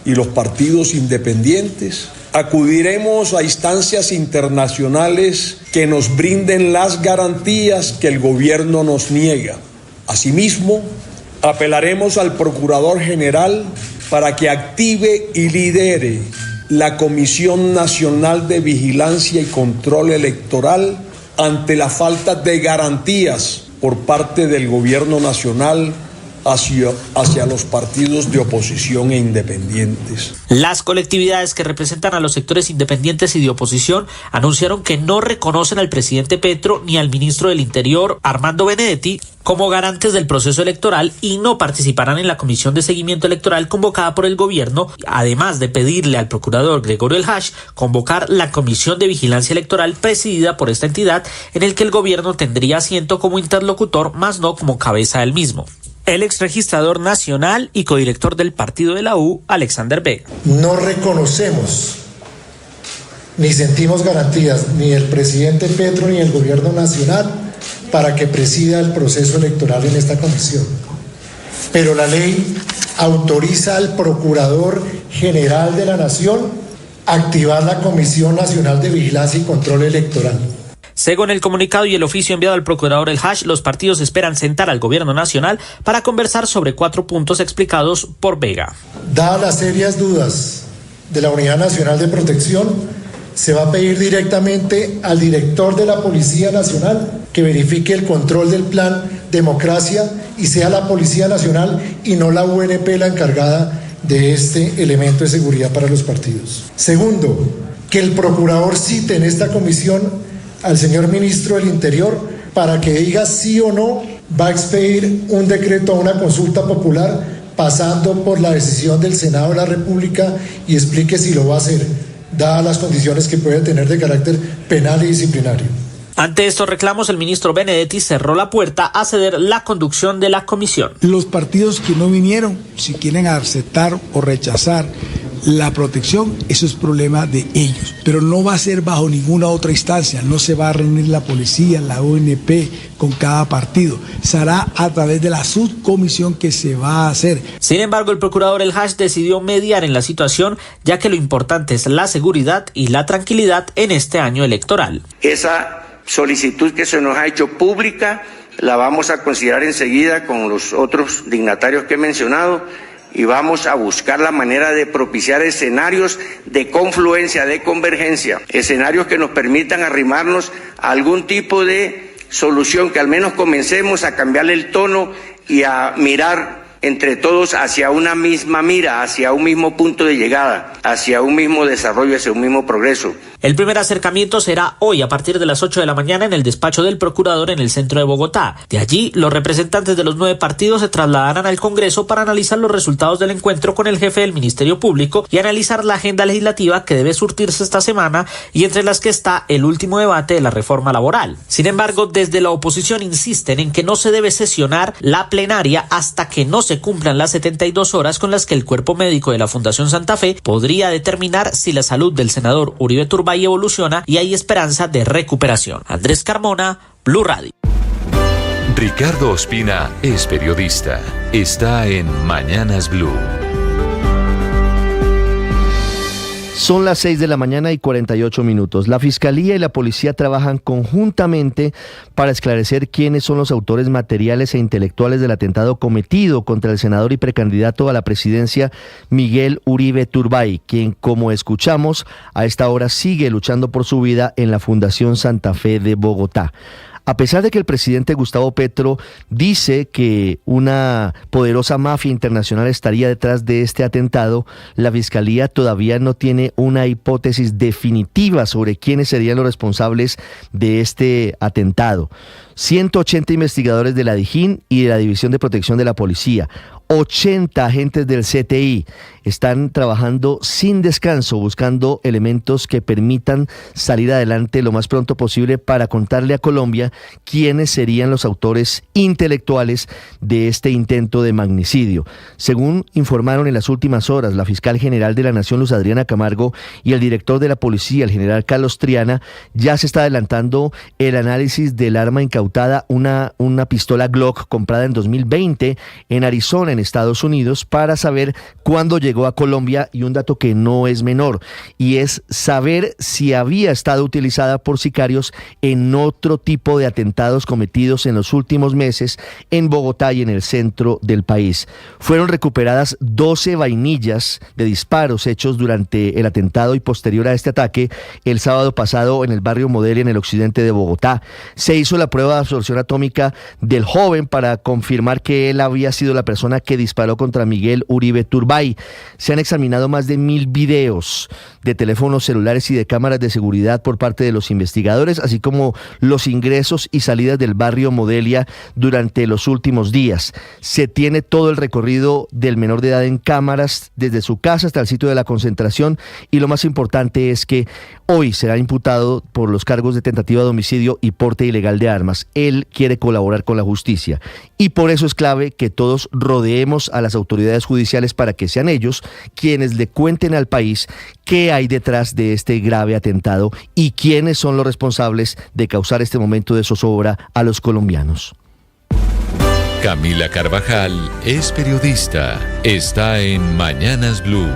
y los partidos independientes, acudiremos a instancias internacionales que nos brinden las garantías que el gobierno nos niega. Asimismo, apelaremos al Procurador General para que active y lidere la Comisión Nacional de Vigilancia y Control Electoral ante la falta de garantías por parte del Gobierno Nacional hacia los partidos de oposición e independientes. Las colectividades que representan a los sectores independientes y de oposición anunciaron que no reconocen al presidente Petro ni al ministro del Interior, Armando Benedetti, como garantes del proceso electoral y no participarán en la comisión de seguimiento electoral convocada por el gobierno, además de pedirle al procurador Gregorio El Hash convocar la comisión de vigilancia electoral presidida por esta entidad, en el que el gobierno tendría asiento como interlocutor, más no como cabeza del mismo. El exregistrador nacional y codirector del Partido de la U, Alexander Vega. No reconocemos ni sentimos garantías ni el presidente Petro ni el gobierno nacional para que presida el proceso electoral en esta comisión. Pero la ley autoriza al Procurador General de la Nación a activar la Comisión Nacional de Vigilancia y Control Electoral. Según el comunicado y el oficio enviado al procurador El Hash, los partidos esperan sentar al gobierno nacional para conversar sobre 4 puntos explicados por Vega. Dadas las serias dudas de la Unidad Nacional de Protección, se va a pedir directamente al director de la Policía Nacional que verifique el control del plan Democracia y sea la Policía Nacional y no la UNP la encargada de este elemento de seguridad para los partidos. Segundo, que el procurador cite en esta comisión al señor ministro del Interior para que diga sí o no va a expedir un decreto a una consulta popular pasando por la decisión del Senado de la República y explique si lo va a hacer, dadas las condiciones que puede tener de carácter penal y disciplinario. Ante estos reclamos, el ministro Benedetti cerró la puerta a ceder la conducción de la comisión. Los partidos que no vinieron, si quieren aceptar o rechazar la protección, eso es problema de ellos, pero no va a ser bajo ninguna otra instancia, no se va a reunir la policía, la ONP con cada partido, será a través de la subcomisión que se va a hacer. Sin embargo, el procurador El Hash decidió mediar en la situación, ya que lo importante es la seguridad y la tranquilidad en este año electoral. Esa solicitud que se nos ha hecho pública la vamos a considerar enseguida con los otros dignatarios que he mencionado y vamos a buscar la manera de propiciar escenarios de confluencia, de convergencia, escenarios que nos permitan arrimarnos a algún tipo de solución, que al menos comencemos a cambiarle el tono y a mirar entre todos hacia una misma mira, hacia un mismo punto de llegada, hacia un mismo desarrollo, hacia un mismo progreso. El primer acercamiento será hoy a partir de las 8 de la mañana en el despacho del procurador en el centro de Bogotá. De allí, los representantes de los 9 partidos se trasladarán al Congreso para analizar los resultados del encuentro con el jefe del Ministerio Público y analizar la agenda legislativa que debe surtirse esta semana y entre las que está el último debate de la reforma laboral. Sin embargo, desde la oposición insisten en que no se debe sesionar la plenaria hasta que no se cumplan las 72 horas con las que el cuerpo médico de la Fundación Santa Fe podría determinar si la salud del senador Uribe Turbay evoluciona y hay esperanza de recuperación. Andrés Carmona, Blue Radio. Ricardo Ospina es periodista. Está en Mañanas Blue. Son las 6 de la mañana y 48 minutos. La Fiscalía y la Policía trabajan conjuntamente para esclarecer quiénes son los autores materiales e intelectuales del atentado cometido contra el senador y precandidato a la presidencia Miguel Uribe Turbay, quien, como escuchamos, a esta hora sigue luchando por su vida en la Fundación Santa Fe de Bogotá. A pesar de que el presidente Gustavo Petro dice que una poderosa mafia internacional estaría detrás de este atentado, la Fiscalía todavía no tiene una hipótesis definitiva sobre quiénes serían los responsables de este atentado. 180 investigadores de la DIJÍN y de la División de Protección de la Policía, 80 agentes del CTI están trabajando sin descanso buscando elementos que permitan salir adelante lo más pronto posible para contarle a Colombia quiénes serían los autores intelectuales de este intento de magnicidio. Según informaron en las últimas horas la fiscal general de la Nación, Luz Adriana Camargo, y el director de la policía, el general Carlos Triana, ya se está adelantando el análisis del arma incautada, una pistola Glock comprada en 2020 en Arizona, en Estados Unidos, para saber cuándo llegó a Colombia, y un dato que no es menor, y es saber si había estado utilizada por sicarios en otro tipo de atentados cometidos en los últimos meses en Bogotá y en el centro del país. Fueron recuperadas 12 vainillas de disparos hechos durante el atentado y posterior a este ataque el sábado pasado en el barrio Modelia, en el occidente de Bogotá. Se hizo la prueba de absorción atómica del joven para confirmar que él había sido la persona que disparó contra Miguel Uribe Turbay. Se han examinado más de 1000 videos de teléfonos celulares y de cámaras de seguridad por parte de los investigadores, así como los ingresos y salidas del barrio Modelia durante los últimos días. Se tiene todo el recorrido del menor de edad en cámaras, desde su casa hasta el sitio de la concentración, y lo más importante es que hoy será imputado por los cargos de tentativa de homicidio y porte ilegal de armas. Él quiere colaborar con la justicia, y por eso es clave que todos rodeemos a las autoridades judiciales para que sean ellos quienes le cuenten al país qué hay detrás de este grave atentado y quiénes son los responsables de causar este momento de zozobra a los colombianos. Camila Carvajal es periodista. Está en Mañanas Blue.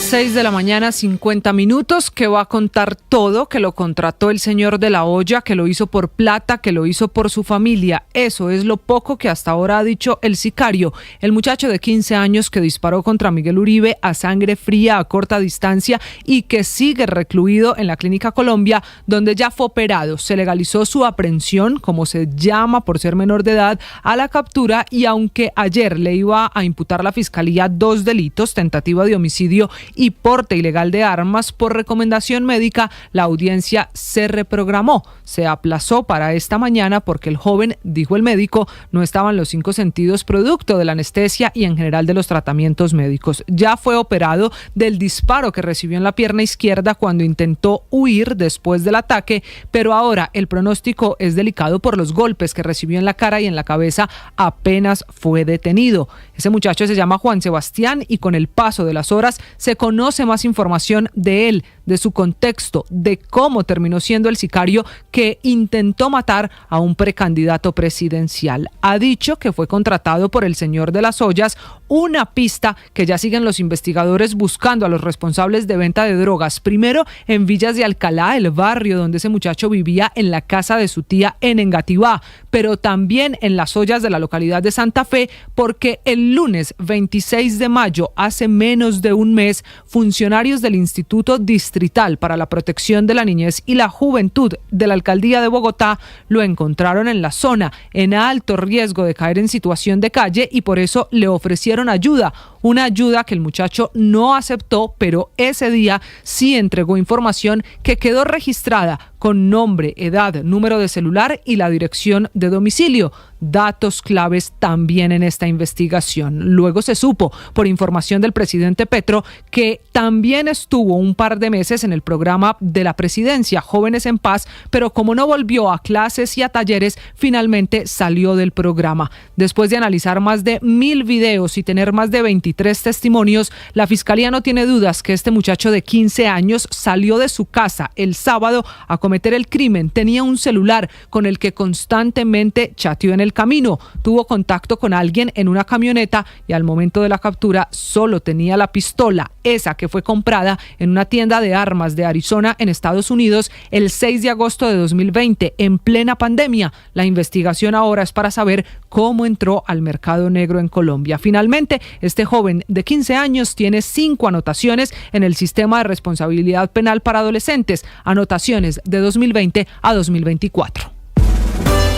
6 de la mañana, 50 minutos, que va a contar todo, que lo contrató el señor de la olla, que lo hizo por plata, que lo hizo por su familia. Eso es lo poco que hasta ahora ha dicho el sicario, el muchacho de 15 años que disparó contra Miguel Uribe a sangre fría, a corta distancia, y que sigue recluido en la Clínica Colombia, donde ya fue operado. Se legalizó su aprehensión, como se llama por ser menor de edad, a la captura, y aunque ayer le iba a imputar la fiscalía 2 delitos, tentativa de homicidio y porte ilegal de armas, por recomendación médica, la audiencia se reprogramó. Se aplazó para esta mañana porque el joven, dijo el médico, no estaba en los 5 sentidos producto de la anestesia y en general de los tratamientos médicos. Ya fue operado del disparo que recibió en la pierna izquierda cuando intentó huir después del ataque, pero ahora el pronóstico es delicado por los golpes que recibió en la cara y en la cabeza apenas fue detenido. Ese muchacho se llama Juan Sebastián, y con el paso de las horas se conoce más información de él, de su contexto, de cómo terminó siendo el sicario que intentó matar a un precandidato presidencial. Ha dicho que fue contratado por el señor de las ollas, una pista que ya siguen los investigadores buscando a los responsables de venta de drogas, primero en Villas de Alcalá, el barrio donde ese muchacho vivía en la casa de su tía en Engativá, pero también en las ollas de la localidad de Santa Fe, porque el lunes 26 de mayo, hace menos de un mes, funcionarios del Instituto Distrital para la Protección de la Niñez y la Juventud de la Alcaldía de Bogotá lo encontraron en la zona, en alto riesgo de caer en situación de calle, y por eso le ofrecieron ayuda, una ayuda que el muchacho no aceptó, pero ese día sí entregó información que quedó registrada con nombre, edad, número de celular y la dirección de domicilio. Datos claves también en esta investigación. Luego se supo, por información del presidente Petro, que también estuvo un par de meses en el programa de la presidencia, Jóvenes en Paz, pero como no volvió a clases y a talleres, finalmente salió del programa. Después de analizar más de 1000 videos y tener más de 23 testimonios, la fiscalía no tiene dudas que este muchacho de 15 años salió de su casa el sábado a cometer el crimen. Tenía un celular con el que constantemente chateó en el camino, tuvo contacto con alguien en una camioneta, y al momento de la captura solo tenía la pistola, esa que fue comprada en una tienda de armas de Arizona, en Estados Unidos, el 6 de agosto de 2020, en plena pandemia. La investigación ahora es para saber cómo entró al mercado negro en Colombia. Finalmente, este joven de 15 años tiene 5 anotaciones en el sistema de responsabilidad penal para adolescentes, anotaciones de de 2020 a 2024.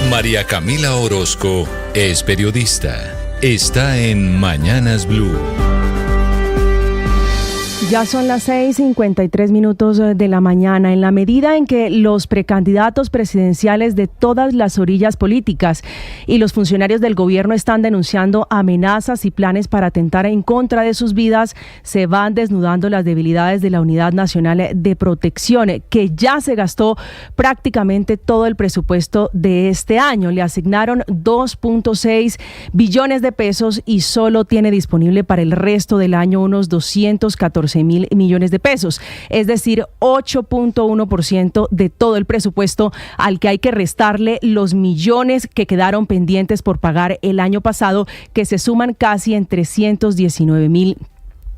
María Camila Orozco es periodista. Está en Mañanas Blue. Ya son las 6:53 de la mañana. En la medida en que los precandidatos presidenciales de todas las orillas políticas y los funcionarios del gobierno están denunciando amenazas y planes para atentar en contra de sus vidas, se van desnudando las debilidades de la Unidad Nacional de Protección, que ya se gastó prácticamente todo el presupuesto de este año. Le asignaron 2.6 billones de pesos y solo tiene disponible para el resto del año unos 214 mil millones de pesos, es decir, 8.1% de todo el presupuesto, al que hay que restarle los millones que quedaron pendientes por pagar el año pasado, que se suman casi en 319 mil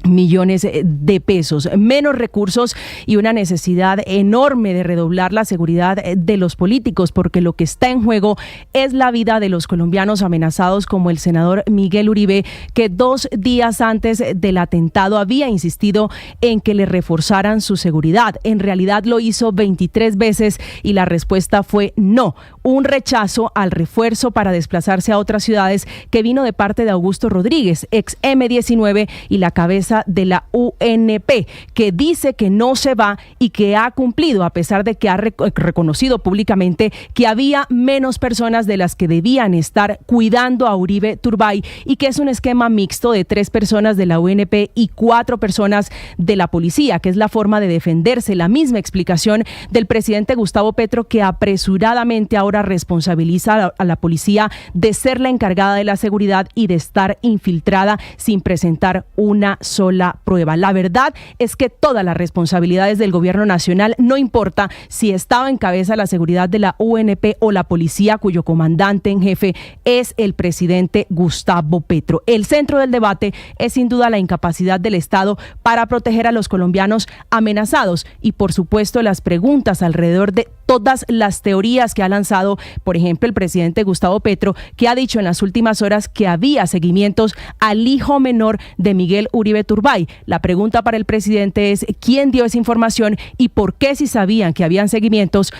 millones de pesos, menos recursos y una necesidad enorme de redoblar la seguridad de los políticos, porque lo que está en juego es la vida de los colombianos amenazados, como el senador Miguel Uribe, que 2 días antes del atentado había insistido en que le reforzaran su seguridad. En realidad lo hizo 23 veces y la respuesta fue no, un rechazo al refuerzo para desplazarse a otras ciudades que vino de parte de Augusto Rodríguez, ex M19 y la cabeza de la UNP, que dice que no se va y que ha cumplido, a pesar de que ha reconocido públicamente que había menos personas de las que debían estar cuidando a Uribe Turbay, y que es un esquema mixto de 3 personas de la UNP y 4 personas de la policía, que es la forma de defenderse. La misma explicación del presidente Gustavo Petro, que apresuradamente ahora responsabiliza a la policía de ser la encargada de la seguridad y de estar infiltrada sin presentar una sola prueba. La verdad es que todas las responsabilidades del gobierno nacional, no importa si estaba en cabeza la seguridad de la UNP o la policía, cuyo comandante en jefe es el presidente Gustavo Petro. El centro del debate es sin duda la incapacidad del Estado para proteger a los colombianos amenazados y, por supuesto, las preguntas alrededor de todas las teorías que ha lanzado, por ejemplo, el presidente Gustavo Petro, que ha dicho en las últimas horas que había seguimientos al hijo menor de Miguel Uribe Turbay. La pregunta para el presidente es ¿quién dio esa información y por qué, si sabían que había seguimientos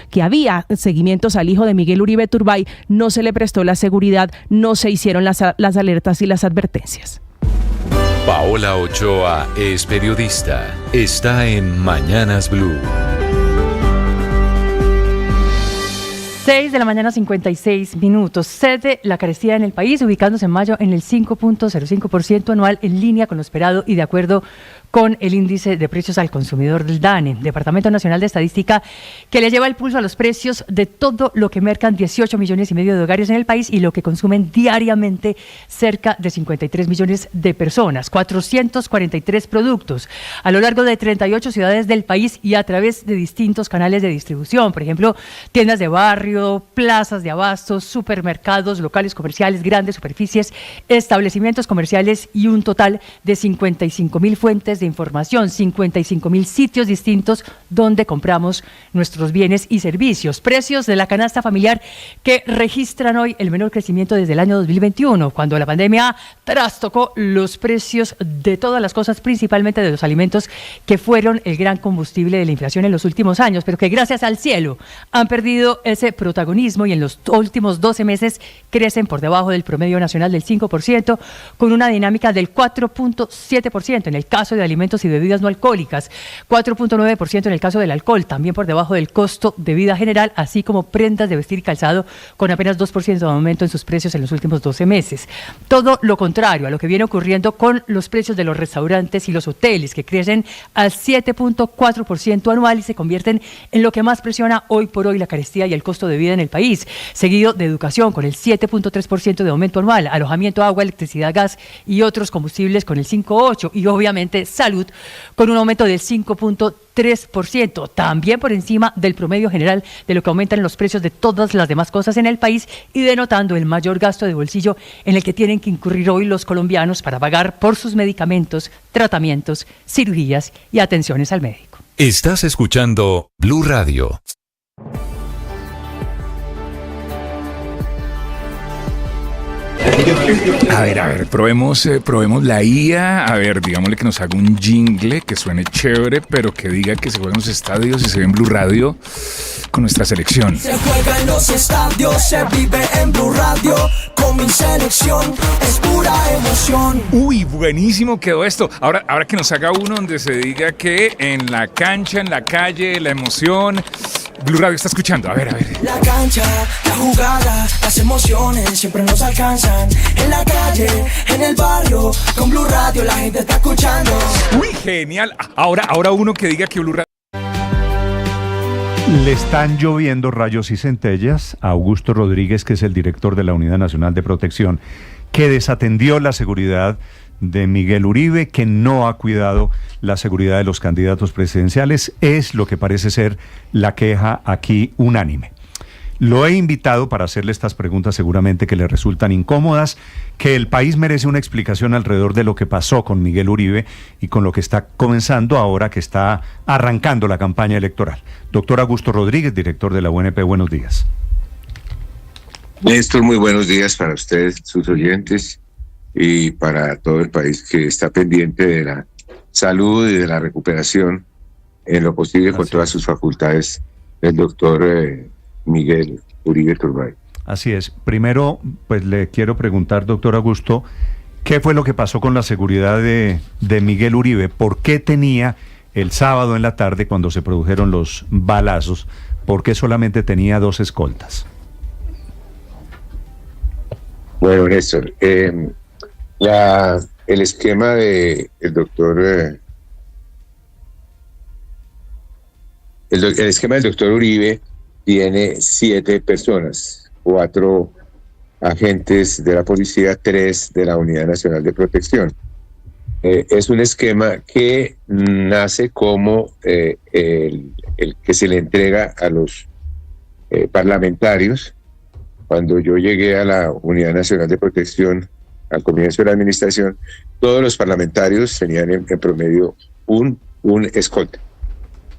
al hijo de Miguel Uribe Turbay, no se le prestó la seguridad, no se hicieron las alertas y las advertencias? Paola Ochoa es periodista. Está en Mañanas Blue. 6 de la mañana, 56 minutos. Cede la carestía en el país, ubicándose en mayo en el 5.05% anual, en línea con lo esperado y de acuerdo con el índice de precios al consumidor del DANE, Departamento Nacional de Estadística, que le lleva el pulso a los precios de todo lo que mercan 18 millones y medio de hogares en el país y lo que consumen diariamente cerca de 53 millones de personas, 443 productos a lo largo de 38 ciudades del país y a través de distintos canales de distribución, por ejemplo, tiendas de barrio, plazas de abastos, supermercados, locales comerciales, grandes superficies, establecimientos comerciales y un total de 55.000 fuentes de información, 55.000 sitios distintos donde compramos nuestros bienes y servicios. Precios de la canasta familiar que registran hoy el menor crecimiento desde el año 2021, cuando la pandemia trastocó los precios de todas las cosas, principalmente de los alimentos, que fueron el gran combustible de la inflación en los últimos años, pero que gracias al cielo han perdido ese protagonismo y en los últimos 12 meses crecen por debajo del promedio nacional del 5%, con una dinámica del 4.7% en el caso de alimentos y bebidas no alcohólicas, 4.9% en el caso del alcohol, también por debajo del costo de vida general, así como prendas de vestir y calzado, con apenas 2% de aumento en sus precios en los últimos 12 meses. Todo lo contrario a lo que viene ocurriendo con los precios de los restaurantes y los hoteles, que crecen al 7.4% anual y se convierten en lo que más presiona hoy por hoy la carestía y el costo de vida en el país, seguido de educación con el 7.3% de aumento anual, alojamiento, agua, electricidad, gas y otros combustibles con el 5.8% y obviamente salud con un aumento del 5.3%, también por encima del promedio general de lo que aumentan los precios de todas las demás cosas en el país y denotando el mayor gasto de bolsillo en el que tienen que incurrir hoy los colombianos para pagar por sus medicamentos, tratamientos, cirugías y atenciones al médico. Estás escuchando Blue Radio. A ver, probemos la IA. A ver, digámosle que nos haga un jingle que suene chévere, pero que diga que se juega en los estadios y se ve en Blue Radio con nuestra selección. Se juega en los estadios, se vive en Blue Radio con mi selección, es pura emoción. Uy, buenísimo quedó esto. Ahora que nos haga uno donde se diga que en la cancha, en la calle, la emoción. Blue Radio está escuchando, a ver. La cancha, la jugada, las emociones siempre nos alcanzan. En la calle, en el barrio, con Blue Radio la gente está escuchando. Uy, genial. Ahora uno que diga que Blue Radio... Le están lloviendo rayos y centellas a Augusto Rodríguez, que es el director de la Unidad Nacional de Protección, que desatendió la seguridad de Miguel Uribe, que no ha cuidado la seguridad de los candidatos presidenciales. Es lo que parece ser la queja aquí unánime. Lo he invitado para hacerle estas preguntas seguramente que le resultan incómodas, que el país merece una explicación alrededor de lo que pasó con Miguel Uribe y con lo que está comenzando ahora que está arrancando la campaña electoral. Doctor Augusto Rodríguez, director de la UNP, buenos días. Néstor, muy buenos días para ustedes, sus oyentes, y para todo el país que está pendiente de la salud y de la recuperación en lo posible con todas sus facultades del doctor Miguel Uribe Turbay. Así es. Primero, pues le quiero preguntar, doctor Augusto, ¿qué fue lo que pasó con la seguridad de Miguel Uribe? ¿Por qué tenía el sábado en la tarde, cuando se produjeron los balazos, por qué solamente tenía 2 escoltas? Bueno, Néstor, el esquema de el doctor el esquema del doctor Uribe tiene 7 personas, 4 agentes de la policía, 3 de la Unidad Nacional de Protección. Es un esquema que nace como el que se le entrega a los parlamentarios. Cuando yo llegué a la Unidad Nacional de Protección, al comienzo de la administración, todos los parlamentarios tenían en promedio un escolta.